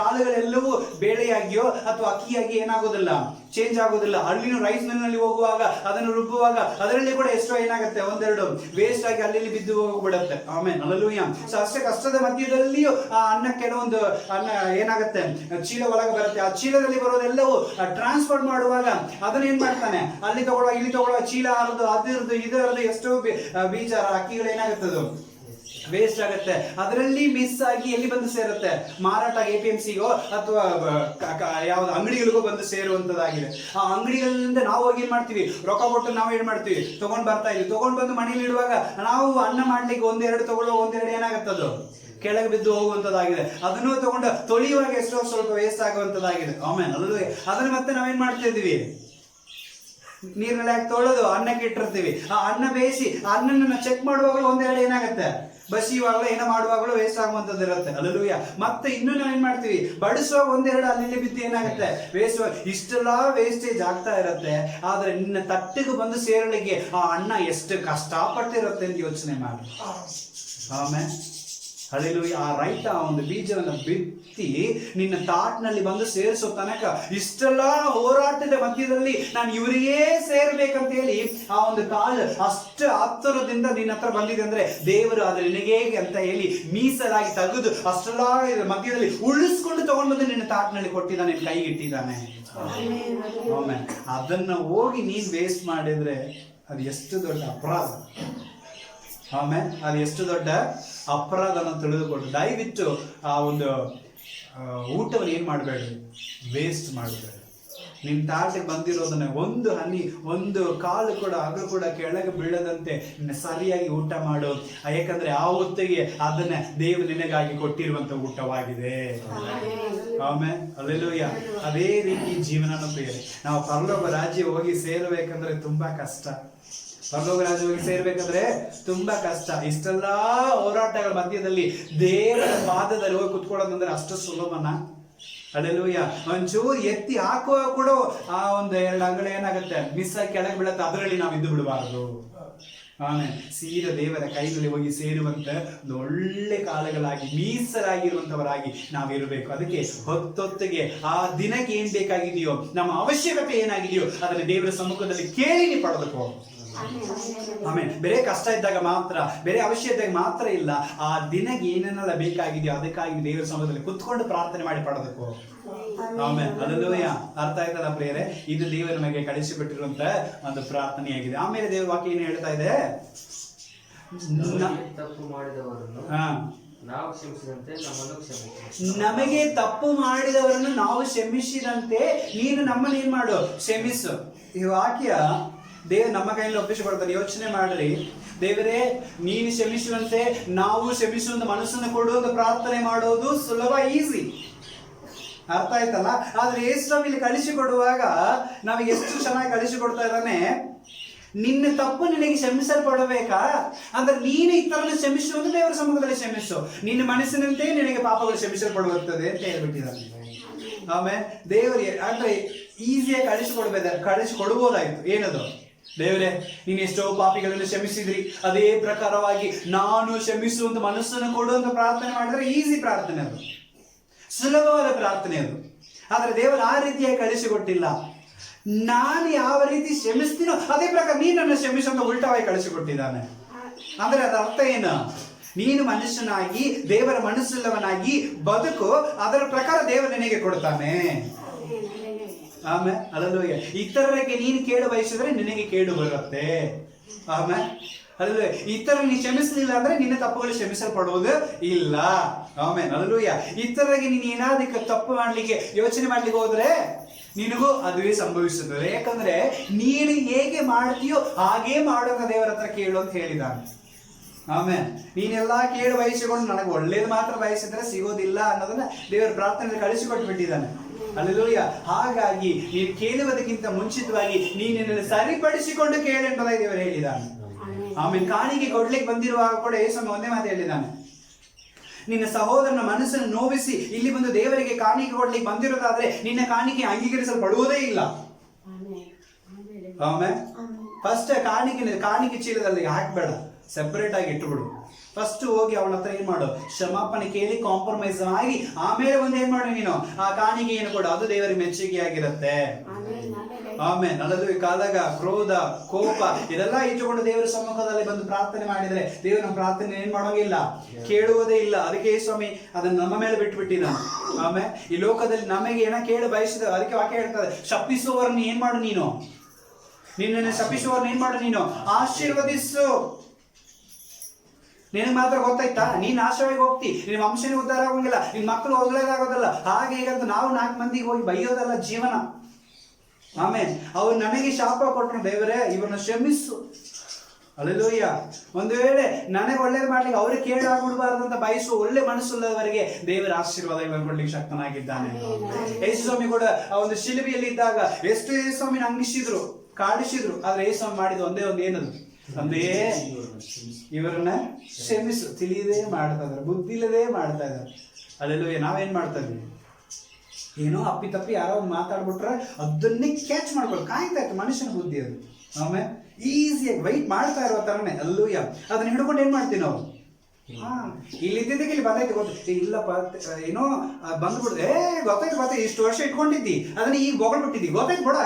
ಕಾಳುಗಳೆಲ್ಲವೂ ಬೇಳೆಯಾಗಿಯೋ ಅಥವಾ ಅಕ್ಕಿಯಾಗಿ ಏನಾಗೋದಿಲ್ಲ, ಚೇಂಜ್ ಆಗೋದಿಲ್ಲ. ಅಲ್ಲಿನ ರೈಸ್ ಮಿಲ್ನಲ್ಲಿ ಹೋಗುವಾಗ ಅದನ್ನು ರುಬ್ಬುವಾಗ ಅದರಲ್ಲಿ ಕೂಡ ಎಷ್ಟೋ ಏನಾಗುತ್ತೆ, ಒಂದೆರಡು ವೇಸ್ಟ್ ಆಗಿ ಅಲ್ಲಿ ಬಿದ್ದು ಹೋಗ್ಬಿಡುತ್ತೆ. ಆಮೇಲೆ ಹಲ್ಲೆಲೂಯಾ. ಸೊ ಅಷ್ಟೇ ಕಷ್ಟದ ಮಧ್ಯದಲ್ಲಿಯೂ ಆ ಅನ್ನ, ಕೆಲವೊಂದು ಅನ್ನ ಏನಾಗುತ್ತೆ, ಚೀಲ ಒಳಗೆ ಬರುತ್ತೆ. ಆ ಚೀಲದಲ್ಲಿ ಬರೋದೆಲ್ಲವೂ ಟ್ರಾನ್ಸ್ಪೋರ್ಟ್ ಮಾಡುವಾಗ ಅದನ್ನ ಏನ್ ಮಾಡ್ತಾನೆ, ಅಲ್ಲಿ ತಗೊಳ್ಳುವ ಇಲ್ಲಿ ತಗೊಳ್ಳುವ, ಚೀಲ ಹರಿದು ಅದಿರ್ದು ಇದರದು ಎಷ್ಟೋ ಬೀಜ ಅಕ್ಕಿಗಳು ಏನಾಗುತ್ತದು ವೇಸ್ಟ್ ಆಗುತ್ತೆ. ಅದರಲ್ಲಿ ಮಿಸ್ ಆಗಿ ಎಲ್ಲಿ ಬಂದು ಸೇರುತ್ತೆ, ಮಾರಾಟ APMCಗೋ ಅಥವಾ ಯಾವ್ದು ಅಂಗಡಿಗಳಿಗೋ ಬಂದು ಸೇರುವಂತದ್ದಾಗಿದೆ. ಆ ಅಂಗಡಿಗಳಿಂದ ನಾವು ಹೋಗಿ ಏನ್ ಮಾಡ್ತೀವಿ, ರೊಕ್ಕ ಕೊಟ್ಟು ನಾವು ಏನ್ ಮಾಡ್ತೀವಿ, ತಗೊಂಡ್ ಬರ್ತಾ ಇದೀವಿ. ತಗೊಂಡ್ ಬಂದು ಮನೇಲಿ ಇಡುವಾಗ ನಾವು ಅನ್ನ ಮಾಡ್ಲಿಕ್ಕೆ ಒಂದೆರಡು ತಗೊಳ್ಳೋ, ಒಂದೆರಡು ಏನಾಗುತ್ತದು ಕೆಳಗೆ ಬಿದ್ದು ಹೋಗುವಂತದ್ದಾಗಿದೆ. ಅದನ್ನು ತಗೊಂಡು ತೊಳೆಯುವಾಗ ಎಷ್ಟೋ ಸ್ವಲ್ಪ ವೇಸ್ಟ್ ಆಗುವಂತದ್ದಾಗಿದೆ. ಆಮೇಲೆ ಅದನ್ನ ಮತ್ತೆ ನಾವೇನ್ ಮಾಡ್ತಾ ಇದೀವಿ, ನೀರಿನಲ್ಲಿ ಹಾಕಿ ತೊಳೆದು ಅನ್ನಕ್ಕೆ ಇಟ್ಟಿರ್ತೀವಿ. ಆ ಅನ್ನ ಬೇಯಿಸಿ ಅನ್ನನ ಚೆಕ್ ಮಾಡುವಾಗಲೂ ಒಂದೆರಡು ಏನಾಗುತ್ತೆ, ಬಸಿಯುವಾಗಲೂ ಏನೋ ಮಾಡುವಾಗಲೂ ವೇಸ್ಟ್ ಆಗುವಂತದ್ದು ಇರುತ್ತೆ. ಹಲ್ಲೆಲೂಯಾ. ಮತ್ತೆ ಇನ್ನೂ ನಾವೇನ್ ಮಾಡ್ತೀವಿ, ಬಡಿಸುವಾಗ ಒಂದೆರಡು ಅಲ್ಲಿ ಬಿದ್ದು ಏನಾಗುತ್ತೆ, ವೇಸ್ಟ್. ಇಷ್ಟೆಲ್ಲ ವೇಸ್ಟೇಜ್ ಆಗ್ತಾ ಇರುತ್ತೆ. ಆದ್ರೆ ನಿನ್ನ ತಟ್ಟಿಗೆ ಬಂದು ಸೇರಲಿಕ್ಕೆ ಆ ಅನ್ನ ಎಷ್ಟು ಕಷ್ಟಪಟ್ಟಿರುತ್ತೆ ಅಂತ ಯೋಚನೆ ಮಾಡಿ. ಆಮೇಲೆ ಹಲ್ಲೆಲೂಯಾ. ಆ ರೈತ ಒಂದು ಬೀಜವನ್ನು ಬಿತ್ತಿ ನಿನ್ನ ತಾಟ್ನಲ್ಲಿ ಬಂದು ಸೇರಿಸೋ ತನಕ ಇಷ್ಟೆಲ್ಲ ಹೋರಾಟದ ಮಧ್ಯದಲ್ಲಿ ನಾನು ಇವರಿಗೇ ಸೇರ್ಬೇಕಂತ ಹೇಳಿ ಆ ಒಂದು ಕಾಲು ಅಷ್ಟು ಹತ್ತಿರದಿಂದ ನಿನ್ನ ಹತ್ರ ಬಂದಿದೆ ಅಂದ್ರೆ ದೇವರು ಅದು ನಿನಗೆ ಅಂತ ಹೇಳಿ ಮೀಸಲಾಗಿ ತೆಗೆದು ಅಷ್ಟೆಲ್ಲ ಮಧ್ಯದಲ್ಲಿ ಉಳಿಸ್ಕೊಂಡು ತಗೊಂಡು ನಿನ್ನ ತಾಟ್ನಲ್ಲಿ ಕೊಟ್ಟಿದ್ದಾನೆ, ನಿನ್ನ ಕೈಗೆ ಇಟ್ಟಿದ್ದಾನೆ. ಆಮೇಲೆ ಅದನ್ನ ಹೋಗಿ ನೀನ್ ವೇಸ್ಟ್ ಮಾಡಿದ್ರೆ ಅದು ಎಷ್ಟು ದೊಡ್ಡ ಅಪರಾಧ. ಆಮೇಲೆ ಅದು ಎಷ್ಟು ದೊಡ್ಡ ಅಪರಾಧನ ತಿಳಿದುಕೊಂಡು ದಯವಿಟ್ಟು ಆ ಒಂದು ಊಟವನ್ನು ಏನ್ ಮಾಡಬೇಡಿ, ವೇಸ್ಟ್ ಮಾಡಬೇಡಿ. ನಿನ್ನ ತಾಟಿಗೆ ಬಂದಿರೋದನ್ನ ಒಂದು ಹನಿ, ಒಂದು ಕಾಲು ಕೂಡ ಹಗಲು ಕೂಡ ಕೆಳಗೆ ಬೀಳದಂತೆ ಸರಿಯಾಗಿ ಊಟ ಮಾಡು. ಯಾಕಂದ್ರೆ ಆ ಹೊತ್ತಿಗೆ ಅದನ್ನ ದೇವರು ನಿನಗಾಗಿ ಕೊಟ್ಟಿರುವಂತ ಊಟವಾಗಿದೆ. ಆಮೇಲೆ ಹಲ್ಲೆಲೂಯಾ. ಅದೇ ರೀತಿ ಜೀವನನೂ ಬೇರೆ. ನಾವು ಪರಲೋಕ ರಾಜ್ಯ ಹೋಗಿ ಸೇರಬೇಕಂದ್ರೆ ತುಂಬಾ ಕಷ್ಟ. ಪರಲೋಕ ರಾಜ್ಯ ಹೋಗಿ ಸೇರ್ಬೇಕಂದ್ರೆ ತುಂಬಾ ಕಷ್ಟ. ಇಷ್ಟೆಲ್ಲ ಹೋರಾಟಗಳ ಮಧ್ಯದಲ್ಲಿ ದೇವರ ಪಾದದಲ್ಲಿ ಹೋಗಿ ಕುತ್ಕೊಳ್ಳೋದಂದ್ರೆ ಅಷ್ಟು ಸುಲಭನ? ಹಲ್ಲೆಲೂಯಾ. ಒಂಚೂರು ಎತ್ತಿ ಹಾಕುವ ಕೂಡ ಆ ಒಂದು ಎರಡು ಅಂಗಳ ಏನಾಗುತ್ತೆ, ಮಿಸ್ ಆಗಿ ಕೆಳಗೆ ಬೀಳತ್ತೆ. ಅದರಲ್ಲಿ ನಾವು ಇದ್ದು ಬಿಡಬಾರದು. ಆಮೇಲೆ ಸೀದಾ ದೇವರ ಕೈಯಲ್ಲಿ ಹೋಗಿ ಸೇರುವಂತ ಒಂದು ಒಳ್ಳೆ ಕಾಲಗಳಾಗಿ ಮೀಸಲಾಗಿರುವಂತವರಾಗಿ ನಾವಿರಬೇಕು. ಅದಕ್ಕೆ ಹೊತ್ತೊತ್ತಿಗೆ ಆ ದಿನಕ್ಕೆ ಏನ್ ಬೇಕಾಗಿದೆಯೋ, ನಮ್ಮ ಅವಶ್ಯಕತೆ ಏನಾಗಿದೆಯೋ ಅದನ್ನ ದೇವರ ಸಮ್ಮುಖದಲ್ಲಿ ಕೇಳಿ ನೀವು ಪಡೆದುಕೋ. ಆಮೇಲೆ ಬೇರೆ ಕಷ್ಟ ಇದ್ದಾಗ ಮಾತ್ರ, ಬೇರೆ ಅವಶ್ಯ ಇದ್ದಾಗ ಮಾತ್ರ ಇಲ್ಲ, ಆ ದಿನಕ್ಕೆ ಏನೇನೆಲ್ಲ ಬೇಕಾಗಿದೆಯೋ ಅದಕ್ಕಾಗಿ ದೇವರ ಸಮ್ಮುಖದಲ್ಲಿ ಕುತ್ಕೊಂಡು ಪ್ರಾರ್ಥನೆ ಮಾಡಿ ಪಡೆದಕ್ಕೋ. ಆಮೇಲೆ ಹಲ್ಲೆಲೂಯಾ. ಅರ್ಥ ಆಯ್ತಲ್ಲ ಪ್ರಿಯರೇ? ಇದು ದೇವರು ನಮಗೆ ಕಳಿಸಿಕೊಟ್ಟಿರುವಂತ ಒಂದು ಪ್ರಾರ್ಥನೆಯಾಗಿದೆ. ಆಮೇಲೆ ದೇವರ ವಾಕ್ಯ ಏನು ಹೇಳ್ತಾ ಇದೆ, ತಪ್ಪು ಮಾಡಿದವರನ್ನು ನಾವು ಕ್ಷಮಿಸಿದಂತೆ ನಮ್ಮನ್ನು ಕ್ಷಮಿಸು. ನಮಗೆ ತಪ್ಪು ಮಾಡಿದವರನ್ನು ನಾವು ಕ್ಷಮಿಸಿದಂತೆ ನೀನು ನಮ್ಮನ್ನು ಏನ್ ಮಾಡು, ಕ್ಷಮಿಸು. ಈ ವಾಕ್ಯ ದೇವರು ನಮ್ಮ ಕೈಯಲ್ಲಿ ಒಪ್ಪಿಸಿಕೊಡ್ತಾನೆ. ಯೋಚನೆ ಮಾಡ್ರಿ, ದೇವರೇ ನೀನು ಕ್ಷಮಿಸುವಂತೆ ನಾವು ಕ್ಷಮಿಸುವಂತ ಮನಸ್ಸನ್ನು ಕೊಡುವಂತ ಪ್ರಾರ್ಥನೆ ಮಾಡೋದು ಸುಲಭ, ಈಸಿ. ಅರ್ಥ ಆಯ್ತಲ್ಲ? ಆದ್ರೆ ಯೇಸು ಇಲ್ಲಿ ಕಳಿಸಿಕೊಡುವಾಗ ನಮಗೆ ಎಷ್ಟು ಚೆನ್ನಾಗಿ ಕಳಿಸಿಕೊಡ್ತಾ ಇದ್ದಾನೆ. ನಿನ್ನ ತಪ್ಪು ನಿನಗೆ ಕ್ಷಮಿಸಲ್ಪಡಬೇಕಾ ಅಂದ್ರೆ ನೀನು ಇತರನ್ನು ಕ್ಷಮಿಸುವಂತ ದೇವರ ಸಮ್ಮುಖದಲ್ಲಿ ಕ್ಷಮಿಸು. ನಿನ್ನ ಮನಸ್ಸಿನಂತೆ ನಿನಗೆ ಪಾಪಗಳು ಕ್ಷಮಿಸಲ್ಪಡುತ್ತದೆ ಅಂತ ಹೇಳ್ಬಿಟ್ಟಿದ್ದಾನೆ. ಆಮೇಲೆ ದೇವರಿಗೆ ಅಂದ್ರೆ ಈಸಿಯಾಗಿ ಕಳಿಸಿಕೊಡ್ಬೋದಾಯ್ತು. ಏನದು, ದೇವರೇ ನೀನು ಎಷ್ಟೋ ಪಾಪಿಗಳನ್ನು ಕ್ಷಮಿಸಿದ್ರಿ, ಅದೇ ಪ್ರಕಾರವಾಗಿ ನಾನು ಕ್ಷಮಿಸುವಂತ ಮನಸ್ಸನ್ನು ಕೊಡುವಂತ ಪ್ರಾರ್ಥನೆ ಮಾಡಿದ್ರೆ ಈಸಿ ಪ್ರಾರ್ಥನೆ, ಅದು ಸುಲಭವಾದ ಪ್ರಾರ್ಥನೆ ಅದು. ಆದ್ರೆ ದೇವರು ಆ ರೀತಿಯಾಗಿ ಕಳಿಸಿಕೊಟ್ಟಿಲ್ಲ. ನಾನು ಯಾವ ರೀತಿ ಕ್ಷಮಿಸ್ತೀನೋ ಅದೇ ಪ್ರಕಾರ ನೀನು ನನ್ನ ಕ್ಷಮಿಸುವಂತ ಉಲ್ಟವಾಗಿ ಕಳಿಸಿಕೊಟ್ಟಿದ್ದಾನೆ. ಅಂದ್ರೆ ಅದರ ಅರ್ಥ ಏನು, ನೀನು ಮನುಷ್ಯನಾಗಿ ದೇವರ ಮನಸ್ಸುಳ್ಳವನಾಗಿ ಬದುಕು, ಅದರ ಪ್ರಕಾರ ದೇವರು ನಿನಗೆ ಕೊಡ್ತಾನೆ. ಆಮೇಲೆ ಹಲ್ಲೆಲೂಯಾ. ಇತರರಿಗೆ ನೀನು ಕೇಳು ಬಯಸಿದ್ರೆ ನಿನಗೆ ಕೇಡು ಬರುತ್ತೆ. ಆಮೇಲೆ ಹಲ್ಲೆಲೂಯಾ. ಇತರ ನೀನು ಕ್ಷಮಿಸಲಿಲ್ಲ ಅಂದ್ರೆ ನಿನ್ನ ತಪ್ಪುಗಳು ಕ್ಷಮಿಸಲ್ಪಡುವುದು ಇಲ್ಲ. ಆಮೇಲೆ ಹಲ್ಲೆಲೂಯಾ. ಇತರರಿಗೆ ನೀನು ಏನಾದಕ್ಕೆ ತಪ್ಪು ಮಾಡ್ಲಿಕ್ಕೆ ಯೋಚನೆ ಮಾಡ್ಲಿಕ್ಕೆ ಹೋದ್ರೆ ನಿನಗೂ ಅದುವೇ ಸಂಭವಿಸುತ್ತದೆ. ಯಾಕಂದ್ರೆ ನೀನು ಹೇಗೆ ಮಾಡ್ತೀಯೋ ಹಾಗೇ ಮಾಡೋಕ ದೇವರ ಹತ್ರ ಕೇಳು ಅಂತ ಹೇಳಿದಾನೆ. ಆಮೇಲೆ ನೀನೆಲ್ಲಾ ಕೇಳು ಬಯಸಿಕೊಂಡು ನನಗೆ ಒಳ್ಳೇದು ಮಾತ್ರ ಬಯಸಿದ್ರೆ ಸಿಗೋದಿಲ್ಲ ಅನ್ನೋದನ್ನ ದೇವರ ಪ್ರಾರ್ಥನೆ ಕಳಿಸಿಕೊಟ್ಟು ಬಿಟ್ಟಿದ್ದಾನೆ. ಹಲ್ಲೆಲೂಯಾ. ಹಾಗಾಗಿ ನೀನು ಕೇಳುವುದಕ್ಕಿಂತ ಮುಂಚಿತವಾಗಿ ನೀನನ್ನು ಸರಿಪಡಿಸಿಕೊಂಡು ಕೇಳು ಎಂಬುದಾಗಿ ದೇವರು ಹೇಳಿದ್ದಾನೆ. ಆಮೇಲೆ ಕಾಣಿಕೆ ಕೊಡ್ಲಿಕ್ಕೆ ಬಂದಿರುವಾಗ ಕೂಡ ಯೇಸು ಒಂದೇ ಮಾತು ಹೇಳಿದ್ದಾನೆ, ನಿನ್ನ ಸಹೋದರನ ಮನಸ್ಸನ್ನು ನೋವಿಸಿ ಇಲ್ಲಿ ಬಂದು ದೇವರಿಗೆ ಕಾಣಿಕೆ ಕೊಡ್ಲಿಕ್ಕೆ ಬಂದಿರೋದಾದ್ರೆ ನಿನ್ನ ಕಾಣಿಕೆ ಅಂಗೀಕರಿಸಲ್ಪಡುವುದೇ ಇಲ್ಲ. ಆಮೇಲೆ ಫಸ್ಟ್ ಕಾಣಿಕೆ ಚೀಲದಲ್ಲಿ ಹಾಕ್ಬೇಡ, ಸೆಪರೇಟ್ ಆಗಿ ಇಟ್ಟುಬಿಡು. ಫಸ್ಟ್ ಹೋಗಿ ಅವನ ಹತ್ರ ಏನ್ ಮಾಡು, ಕ್ಷಮಾಪಣೆ ಕೇಳಿ ಕಾಂಪ್ರಮೈಸ್ ಆಗಿ ಆಮೇಲೆ ಒಂದು ಏನ್ ಮಾಡು ನೀನು ಆ ಕಾಣಿಕೆಯನ್ನು ಕೊಡು. ಅದು ದೇವರಿಗೆ ಮೆಚ್ಚುಗೆ ಆಗಿರುತ್ತೆ. ಆಮೇಲೆ ಅದಲ್ಲೂ ಕಾದಾಗ ಕ್ರೋಧ, ಕೋಪ ಇದೆಲ್ಲ ಇಟ್ಟುಕೊಂಡು ದೇವರ ಸಮ್ಮುಖದಲ್ಲಿ ಬಂದು ಪ್ರಾರ್ಥನೆ ಮಾಡಿದ್ರೆ ದೇವರು ನಮ್ಮ ಪ್ರಾರ್ಥನೆ ಏನ್ ಮಾಡೋಂಗಿಲ್ಲ, ಕೇಳುವುದೇ ಇಲ್ಲ. ಅದಕ್ಕೆ ಸ್ವಾಮಿ ಅದನ್ನ ನಮ್ಮ ಮೇಲೆ ಬಿಟ್ಟುಬಿಟ್ಟಿದ್ದಾನೆ. ಆಮೇಲೆ ಈ ಲೋಕದಲ್ಲಿ ನಮಗೆ ಏನ ಕೇಳಿ ಬಯಸಿದ, ಅದಕ್ಕೆ ವಾಕ್ಯ ಹೇಳ್ತಾರೆ, ಶಪಿಸುವವರನ್ನ ಏನ್ ಮಾಡು ನೀನು, ನಿನ್ನನ್ನು ಶಪಿಸುವವರನ್ನ ಏನ್ ಮಾಡು ನೀನು, ಆಶೀರ್ವದಿಸು. ನಿನಗೆ ಮಾತ್ರ ಗೊತ್ತಾಯ್ತಾ, ನೀನ್ ನಾಶವಾಗಿ ಹೋಗ್ತಿ, ನಿನ್ನ ವಂಶನೇ ಉದ್ಧಾರ ಆಗೋಂಗಿಲ್ಲ, ನಿನ್ ಮಕ್ಕಳು ಒಳ್ಳೆದಾಗೋದಲ್ಲ, ಹಾಗೆ ಹೀಗಂತ ನಾವು 4 ಮಂದಿಗೆ ಹೋಗಿ ಬೈಯೋದಲ್ಲ ಜೀವನ. ಆಮೇಲೆ ಅವ್ರು ನನಗೆ ಶಾಪ ಕೊಟ್ಟರು, ದೇವರೇ ಇವ್ರನ್ನ ಕ್ಷಮಿಸು. ಹಲ್ಲೆಲೂಯಾ. ಒಂದು ವೇಳೆ ನನಗೆ ಒಳ್ಳೇದು ಮಾಡ್ಲಿಕ್ಕೆ ಅವ್ರಿಗೆ ಕೇಳು ಆಗ್ಬಿಡ್ಬಾರ್ದು ಅಂತ ಬಯಸುವ ಒಳ್ಳೆ ಮನಸ್ಸುಳ್ಳವರಿಗೆ ದೇವರ ಆಶೀರ್ವಾದ ಕೊಡ್ಲಿಕ್ಕೆ ಶಕ್ತನಾಗಿದ್ದಾನೆ. ಯೇಸು ಸ್ವಾಮಿ ಕೂಡ ಆ ಒಂದು ಶಿಲುಬೆಯಲ್ಲಿ ಇದ್ದಾಗ ಎಷ್ಟು ಯೇಸು ಸ್ವಾಮಿನ ಅಂಗಿಸಿದ್ರು, ಕಾಡಿಸಿದ್ರು, ಆದ್ರೆ ಯೇಸು ಸ್ವಾಮಿ ಮಾಡಿದ ಒಂದೇ ಒಂದು ಏನದು, ಒಂದೇ ಇವರನ್ನ ಕ್ಷಮಿಸು. ತಿಳಿಯದೇ ಮಾಡ್ತಾ ಇದಾರೆ, ಬುದ್ಧಿ ಇಲ್ಲದೆ ಮಾಡ್ತಾ ಇದ್ದಾರೆ. ಹಲ್ಲೆಲೂಯಾ. ನಾವೇನ್ ಮಾಡ್ತಾ ಇದ್ವಿ, ಏನೋ ಅಪ್ಪಿ ತಪ್ಪಿ ಯಾರೋ ಒಂದು ಮಾತಾಡ್ಬಿಟ್ರೆ ಅದನ್ನೇ ಕ್ಯಾಚ್ ಮಾಡ್ಕೊಳ್ಳಿ, ಕಾಯ್ತಾ ಇತ್ತು ಮನುಷ್ಯನ ಬುದ್ಧಿ ಅದು. ಆಮೇಲೆ ಈಸಿಯಾಗಿ ವೈಟ್ ಮಾಡ್ತಾ ಇರೋ ತರನೇ ಅಲ್ಲೂಯ್ಯ ಅದನ್ನ ಹಿಡ್ಕೊಂಡು ಏನ್ ಮಾಡ್ತೀವಿ ನಾವು, ಇಲ್ಲಿ ಇದ್ದಿದ್ದಕ್ಕೆ ಇಲ್ಲಿ ಬಂದೈತೆ ಗೊತ್ತ, ಇಲ್ಲಪ್ಪ ಏನೋ ಬಂದ್ಬಿಡ್ದೆ, ಗೊತ್ತಾಯ್ತು ಇಷ್ಟು ವರ್ಷ ಇಟ್ಕೊಂಡಿದ್ದಿ ಅದನ್ನ ಈಗ ಬೊಗಳ್ಬಿಟ್ಟಿದ್ದಿ, ಗೊತ್ತಾಯ್ತು ಬಿಡ,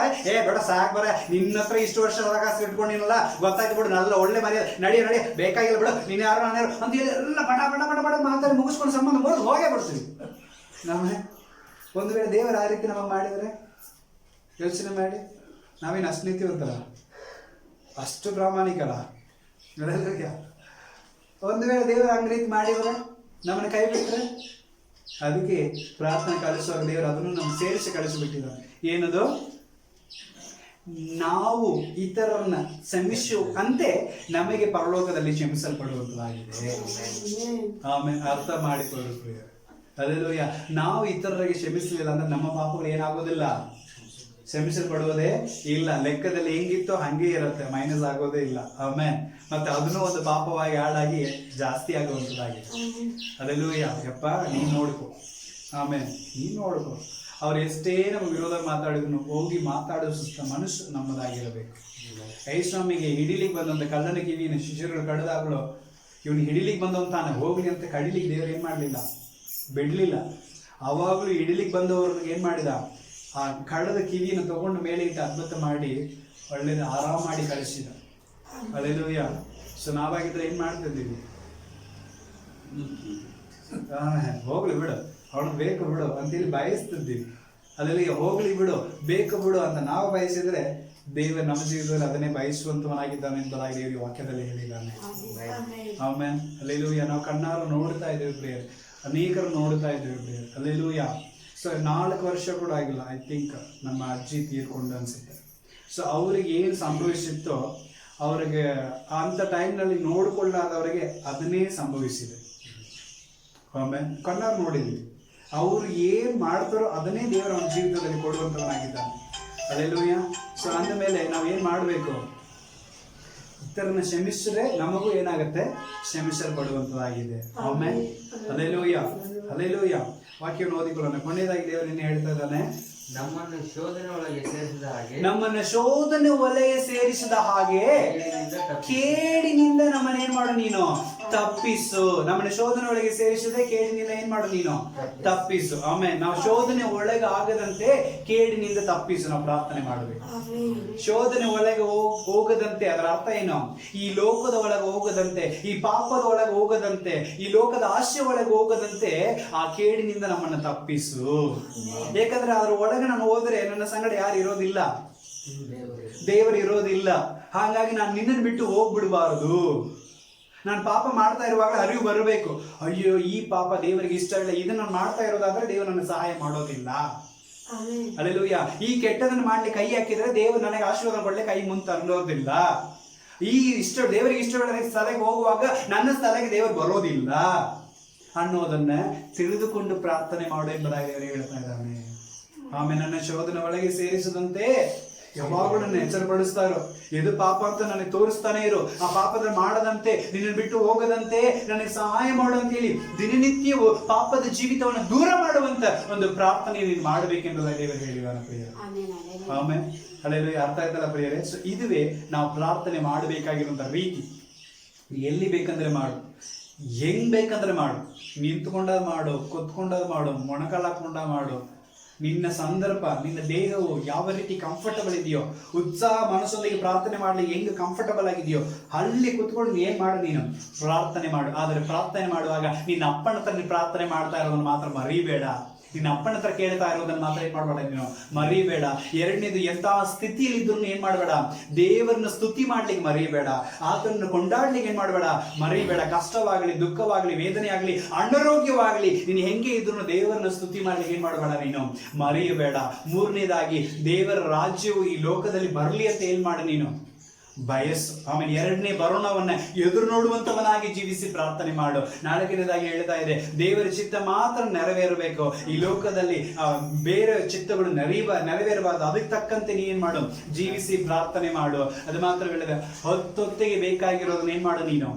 ಬೇಡ ಸಾಕ್ ಬರ, ನಿನ್ನ ಹತ್ರ ಇಷ್ಟು ವರ್ಷ ಹೊರಗಾಸ ಇಟ್ಕೊಂಡಿನಲ್ಲ, ಗೊತ್ತಾಯ್ತು ಬಿಡು, നല്ല ಒಳ್ಳೆ ಮರ್ಯಾದ, ನಡಿ ಬೇಕಾಗಿಲ್ಲ ಬಿಡು, ನೀನು ಯಾರು ನಾನು ಯಾರು ಅಂತ ಹೇಳಿ ಎಲ್ಲ ಬಡ ಬಡ ಬಡ ಬಡ ಮಾತಾಡಿ ಮುಗಿಸ್ಕೊಂಡು ಸಂಬಂಧ ಮುಗಿದು ಹೋಗೇ ಬಿಡ್ತೀವಿ. ನಾವೇ ಒಂದು ವೇಳೆ ದೇವರು ಆ ರೀತಿ ನಮಗೆ ಮಾಡಿದರೆ ಯೋಚನೆ ಮಾಡಿ, ನಾವೇನು ಅಷ್ಟು ನೀತಿವಂತಲ್ಲ, ಅಷ್ಟು ಪ್ರಾಮಾಣಿಕಲ್ಲ. ಒಂದು ವೇಳೆ ದೇವರು ಹಂಗ ರೀತಿ ಮಾಡಿದ್ರೆ ನಮ್ಮನ್ನ ಕೈ ಬಿಟ್ಟರೆ, ಅದಕ್ಕೆ ಪ್ರಾರ್ಥನೆ ಕಳಿಸುವಾಗ ದೇವರು ಅದನ್ನು ನಮ್ಗೆ ಸೇರಿಸಿ ಕಳಿಸಿಬಿಟ್ಟಿದ್ದಾರೆ. ಏನದು, ನಾವು ಇತರರನ್ನ ಕ್ಷಮಿಸುವಂತೆ ನಮಗೆ ಪರಲೋಕದಲ್ಲಿ ಕ್ಷಮಿಸಲ್ಪಡುವಂತಾಗಿದೆ. ಆಮೇಲೆ ಅರ್ಥ ಮಾಡಿಕೊಳ್ಳುತ್ತೇವೆ. ಹಲ್ಲೆಲೂಯಾ. ನಾವು ಇತರರಿಗೆ ಕ್ಷಮಿಸಲಿಲ್ಲ ಅಂದ್ರೆ ನಮ್ಮ ಪಾಪಗಳು ಏನಾಗೋದಿಲ್ಲ, ಕ್ಷಮಿಸಲ್ಪಡುವುದೇ ಇಲ್ಲ. ಲೆಕ್ಕದಲ್ಲಿ ಹೆಂಗಿತ್ತೋ ಹಂಗೆ ಇರುತ್ತೆ, ಮೈನಸ್ ಆಗೋದೇ ಇಲ್ಲ. ಆಮೇಲೆ ಮತ್ತೆ ಅದನ್ನು ಒಂದು ಪಾಪವಾಗಿ ಹಾಳಾಗಿ ಜಾಸ್ತಿ ಆಗುವಂಥದ್ದಾಗಿದೆ. ಹಲ್ಲೆಲೂಯಾ. ಯಪ್ಪ ನೀನು ನೋಡ್ಕೊ, ಆಮೇಲೆ ನೀನು ನೋಡ್ಕೊ. ಅವ್ರು ಎಷ್ಟೇ ನಮಗೆ ವಿರೋಧ ಮಾತಾಡಿದ್ರು ಹೋಗಿ ಮಾತಾಡಿಸುತ್ತ ಮನಸ್ಸು ನಮ್ಮದಾಗಿರಬೇಕು. ಯೇಸುಸ್ವಾಮಿಗೆ ಹಿಡಿಲಿಕ್ಕೆ ಬಂದಂತ ಕಳ್ಳನ ಕಿವಿನ ಶಿಷ್ಯರು ಕಡಿದಾಗಲೂ ಇವನು ಹಿಡಿಲಿಕ್ಕೆ ಬಂದವನು ಹೋಗ್ಲಿ ಅಂತ ಕಡಿಲಿಕ್ಕೆ ದೇವರು ಏನ್ ಮಾಡಲಿಲ್ಲ, ಬಿಡ್ಲಿಲ್ಲ. ಅವಾಗಲೂ ಹಿಡಿಲಿಕ್ಕೆ ಬಂದವ್ರಿಗೆ ಏನ್ ಮಾಡಿದ, ಆ ಕಳ್ಳದ ಕಿವಿಯನ್ನು ತಗೊಂಡು ಮೇಲೆ ಇಟ್ಟು ಅದ್ಭುತ ಮಾಡಿ ಒಳ್ಳೇದು ಆರಾಮ ಮಾಡಿ ಕಳಿಸಿದ. ಹಲ್ಲೆಲೂಯಾ. ಸೊ ನಾವಾಗಿದ್ರೆ ಏನ್ ಮಾಡ್ತಿದ್ದೀವಿ, ಹೋಗ್ಲಿ ಬಿಡು, ಅವಳು ಬೇಕು ಬಿಡು ಅಂತೇಳಿ ಬಯಸ್ತಿದ್ದೀವಿ. ಹಲ್ಲೆಲೂಯಾ. ಹೋಗ್ಲಿ ಬಿಡು, ಬೇಕು ಬಿಡು ಅಂತ ನಾವು ಬಯಸಿದ್ರೆ ದೇವರು ನಮ್ಮ ಜೀವಿತದಲ್ಲಿ ಅದನ್ನೇ ಬಯಸುವಂತವನಾಗಿದ್ದಾನೆ ಎಂಬುದಾಗಿ ದೇವರು ವಾಕ್ಯದಲ್ಲಿ ಹೇಳಿದ್ದಾನೆ. ಆಮೇಲೆ ಹಲ್ಲೆಲೂಯಾ. ನಾವು ಕಣ್ಣಾರು ನೋಡ್ತಾ ಇದ್ದೇವೆ ಪ್ರಿಯರ್, ಅನೇಕರು ನೋಡ್ತಾ ಇದ್ದೇವೆ ಪ್ರಿಯರ್. ಹಲ್ಲೆಲೂಯಾ. ಸೊ 4 ವರ್ಷ ಕೂಡ ಆಗಿಲ್ಲ, ಐ ಥಿಂಕ್ ನಮ್ಮ ಅಜ್ಜಿ ತೀರ್ಕೊಂಡು ಅನ್ಸುತ್ತೆ. ಸೊ ಅವ್ರಿಗೆ ಏನು ಸಂಭವಿಸಿತ್ತೋ ಅವ್ರಿಗೆ ಅಂಥ ಟೈಮ್ನಲ್ಲಿ ನೋಡಿಕೊಳ್ಳಾದವರಿಗೆ ಅದನ್ನೇ ಸಂಭವಿಸಿದೆ. ಆಮೇಲೆ ಕಣ್ಣಾರು ನೋಡಿದ್ವಿ, ಅವ್ರು ಏನು ಮಾಡ್ತಾರೋ ಅದನ್ನೇ ದೇವರ ಅವನ ಜೀವಿತದಲ್ಲಿ ಕೊಡುವಂಥವನಾಗಿದ್ದಾನೆ. ಹಲ್ಲೆಲೂಯಾ. ಸೊ ಅಂದ ಮೇಲೆ ನಾವೇನು ಮಾಡಬೇಕು, ಇತರನ್ನ ಕ್ಷಮಿಸಿದ್ರೆ ನಮಗೂ ಏನಾಗುತ್ತೆ, ಕ್ಷಮಿಸಲ್ಪಡುವಂಥದ್ದಾಗಿದೆ. ಆಮೇಲೆ ಹಲ್ಲೆಲೂಯಾ. ಹಲ್ಲೆಲೂಯಾ. ವಾಕ್ಯವನ್ನು ಓದಿಕೊಳ್ಳೋಣ. ಕೊನೆಯದಾಗಿ ದೇವರು ನಿನ್ನೆ ಹೇಳ್ತಾ ಇದ್ದಾನೆ, ನಮ್ಮನ್ನು ಶೋಧನೆ ಒಳಗೆ ಸೇರಿಸಿದ ಹಾಗೆ, ನಮ್ಮನ್ನು ಶೋಧನೆ ಒಲೆಗೆ ಸೇರಿಸಿದ ಹಾಗೆ ಕೇಡಿನಿಂದ ನಮ್ಮನ್ನ ಏನ್ ಮಾಡು ನೀನು ತಪ್ಪಿಸು. ನಮ್ಮನ್ನ ಶೋಧನೆ ಒಳಗೆ ಸೇರಿಸದೆ ಕೇಡಿನಿಂದ ಏನ್ ಮಾಡು ನೀನು ತಪ್ಪಿಸು. ಆಮೇಲೆ ನಾವು ಶೋಧನೆ ಒಳಗೆ ಆಗದಂತೆ ಕೇಡಿನಿಂದ ತಪ್ಪಿಸು. ನಾವು ಪ್ರಾರ್ಥನೆ ಮಾಡಬೇಕು. ಶೋಧನೆ ಒಳಗೆ ಹೋಗದಂತೆ, ಅದರ ಅರ್ಥ ಏನು, ಈ ಲೋಕದ ಒಳಗೆ ಹೋಗದಂತೆ, ಈ ಪಾಪದ ಒಳಗೆ ಹೋಗದಂತೆ, ಈ ಲೋಕದ ಆಶೆ ಒಳಗೆ ಹೋಗದಂತೆ ಆ ಕೇಡಿನಿಂದ ನಮ್ಮನ್ನ ತಪ್ಪಿಸು. ಯಾಕಂದ್ರೆ ಅದ್ರ ಒಳಗೆ ನಾನು ಹೋದ್ರೆ ನನ್ನ ಸಂಗಡ ಯಾರು ಇರೋದಿಲ್ಲ, ದೇವರು ಇರೋದಿಲ್ಲ. ಹಾಗಾಗಿ ನಾನು ನಿನ್ನನ್ನು ಬಿಟ್ಟು ಹೋಗ್ಬಿಡಬಾರದು. ನಾನು ಪಾಪ ಮಾಡ್ತಾ ಇರುವಾಗ ಅರಿವು ಬರಬೇಕು, ಅಯ್ಯೋ ಈ ಪಾಪ ದೇವರಿಗೆ ಇಷ್ಟ ಇಲ್ಲ, ಇದನ್ನ ನಾನು ಮಾಡ್ತಾ ಇರೋದಾದ್ರೆ ದೇವರು ನನ್ನ ಸಹಾಯ ಮಾಡೋದಿಲ್ಲ. ಹಲ್ಲೆಲೂಯಾ. ಈ ಕೆಟ್ಟದನ್ನು ಮಾಡ್ಲಿಕ್ಕೆ ಕೈ ಹಾಕಿದ್ರೆ ದೇವರು ನನಗೆ ಆಶೀರ್ವಾದ ಕೊಡ್ಲಿಕ್ಕೆ ಕೈ ಮುಂದೆ ಅನ್ನೋದಿಲ್ಲ. ಈ ದೇವರಿಗೆ ಇಷ್ಟವಿಲ್ಲದ ಸ್ಥಳಕ್ಕೆ ಹೋಗುವಾಗ ನನ್ನ ಸ್ಥಳಕ್ಕೆ ದೇವರು ಬರೋದಿಲ್ಲ ಅನ್ನೋದನ್ನ ತಿಳಿದುಕೊಂಡು ಪ್ರಾರ್ಥನೆ ಮಾಡು ಎಂಬುದಾಗಿ ದೇವರು ಹೇಳ್ತಾ ಇದ್ದಾನೆ. ಆಮೇಲೆ ನನ್ನ ಶೋಧನೆ ಒಳಗೆ ಸೇರಿಸದಂತೆ ಯಾವಾಗಲೂ ನನ್ನ ಎಚ್ಚರಪಡಿಸ್ತಾರೋ, ಇದು ಪಾಪ ಅಂತ ನನಗೆ ತೋರಿಸ್ತಾನೆ ಇರು, ಆ ಪಾಪದ ಮಾಡದಂತೆ, ನಿನ್ನ ಬಿಟ್ಟು ಹೋಗದಂತೆ ನನಗೆ ಸಹಾಯ ಮಾಡು ಅಂತ ಹೇಳಿ ದಿನನಿತ್ಯವೂ ಪಾಪದ ಜೀವಿತವನ್ನು ದೂರ ಮಾಡುವಂತ ಒಂದು ಪ್ರಾರ್ಥನೆ ನೀನು ಮಾಡಬೇಕೆಂಬುದಾಗಿ ದೇವರು ಹೇಳಿದಾನೆ ಪ್ರಿಯರೇ. ಆಮೇಲೆ ಹಲ್ಲೆಲೂಯಾ. ಅರ್ಥ ಆಯ್ತಲ್ಲ ಪ್ರಿಯರೇ. ಸೊ ಇದುವೇ ನಾವು ಪ್ರಾರ್ಥನೆ ಮಾಡಬೇಕಾಗಿರುವಂತ ರೀತಿ. ಎಲ್ಲಿ ಬೇಕಂದ್ರೆ ಮಾಡು, ಹೆಂಗ್ ಬೇಕಂದ್ರೆ ಮಾಡು, ನಿಂತ್ಕೊಂಡಾದ್ ಮಾಡು, ಕೂತ್ಕೊಂಡಾದ್ ಮಾಡು, ಮೊಣಕಾಲು ಹಾಕೊಂಡ ಮಾಡು. ನಿನ್ನ ಸಂದರ್ಭ, ನಿನ್ನ ದೇಹವು ಯಾವ ರೀತಿ ಕಂಫರ್ಟಬಲ್ ಇದೆಯೋ, ಉತ್ಸಾಹ ಮನಸ್ಸೊಂದಿಗೆ ಪ್ರಾರ್ಥನೆ ಮಾಡ್ಲಿಕ್ಕೆ ಹೆಂಗ್ ಕಂಫರ್ಟಬಲ್ ಆಗಿದೆಯೋ ಅಲ್ಲಿ ಕುತ್ಕೊಂಡು ಏನ್ ಮಾಡು, ನೀನು ಪ್ರಾರ್ಥನೆ ಮಾಡು. ಆದರೆ ಪ್ರಾರ್ಥನೆ ಮಾಡುವಾಗ ನಿನ್ನ ಅಪ್ಪನ ಹತ್ರ ನೀನು ಪ್ರಾರ್ಥನೆ ಮಾಡ್ತಾ ಇರೋದನ್ನ ಮಾತ್ರ ಮರಿಬೇಡ. ನಿನ್ನ ಅಪ್ಪನ ಹತ್ರ ಕೇಳ್ತಾ ಇರೋದನ್ನ ಮಾತ್ರ ಏನ್ ಮಾಡ್ಬೇಡ, ನೀನು ಮರಿಬೇಡ. ಎರಡನೇದು, ಎಂತಹ ಸ್ಥಿತಿಯಲ್ಲಿ ಇದ್ರು ಏನ್ ಮಾಡಬೇಡ, ದೇವರನ್ನ ಸ್ತುತಿ ಮಾಡ್ಲಿಕ್ಕೆ ಮರಿಬೇಡ. ಆತನನ್ನು ಕೊಂಡಾಡ್ಲಿಕ್ಕೆ ಏನ್ ಮಾಡಬೇಡ, ಮರಿಬೇಡ. ಕಷ್ಟವಾಗ್ಲಿ, ದುಃಖವಾಗ್ಲಿ, ವೇದನೆ ಆಗ್ಲಿ, ಅನಾರೋಗ್ಯವಾಗ್ಲಿ, ನೀನು ಹೆಂಗೆ ಇದ್ರು ದೇವರನ್ನ ಸ್ತುತಿ ಮಾಡ್ಲಿಕ್ಕೆ ಏನ್ ಮಾಡಬೇಡ, ನೀನು ಮರೆಯಬೇಡ. ಮೂರನೇದಾಗಿ, ದೇವರ ರಾಜ್ಯವು ಈ ಲೋಕದಲ್ಲಿ ಬರಲಿ ಅಂತ ಏನ್ ಮಾಡು, ನೀನು ಬಯಸು. ಆಮೇಲೆ ಎರಡನೇ ಬರೋಣವನ್ನ ಎದುರು ನೋಡುವಂತವನಾಗಿ ಜೀವಿಸಿ ಪ್ರಾರ್ಥನೆ ಮಾಡು. ನಾಲ್ಕನೇದಾಗಿ ಹೇಳ್ತಾ ಇದೆ, ದೇವರ ಚಿತ್ತ ಮಾತ್ರ ನೆರವೇರಬೇಕು. ಈ ಲೋಕದಲ್ಲಿ ಬೇರೆ ಚಿತ್ತಗಳು ನೆರವೇರಬಾರದು. ಅದಕ್ಕೆ ತಕ್ಕಂತೆ ನೀ ಏನ್ ಮಾಡು, ಜೀವಿಸಿ ಪ್ರಾರ್ಥನೆ ಮಾಡು. ಅದು ಮಾತ್ರ ಹೇಳಿದೆ, ಹೊತ್ತೊತ್ತಿಗೆ ಬೇಕಾಗಿರೋದನ್ನ ಏನ್ ಮಾಡು, ನೀನು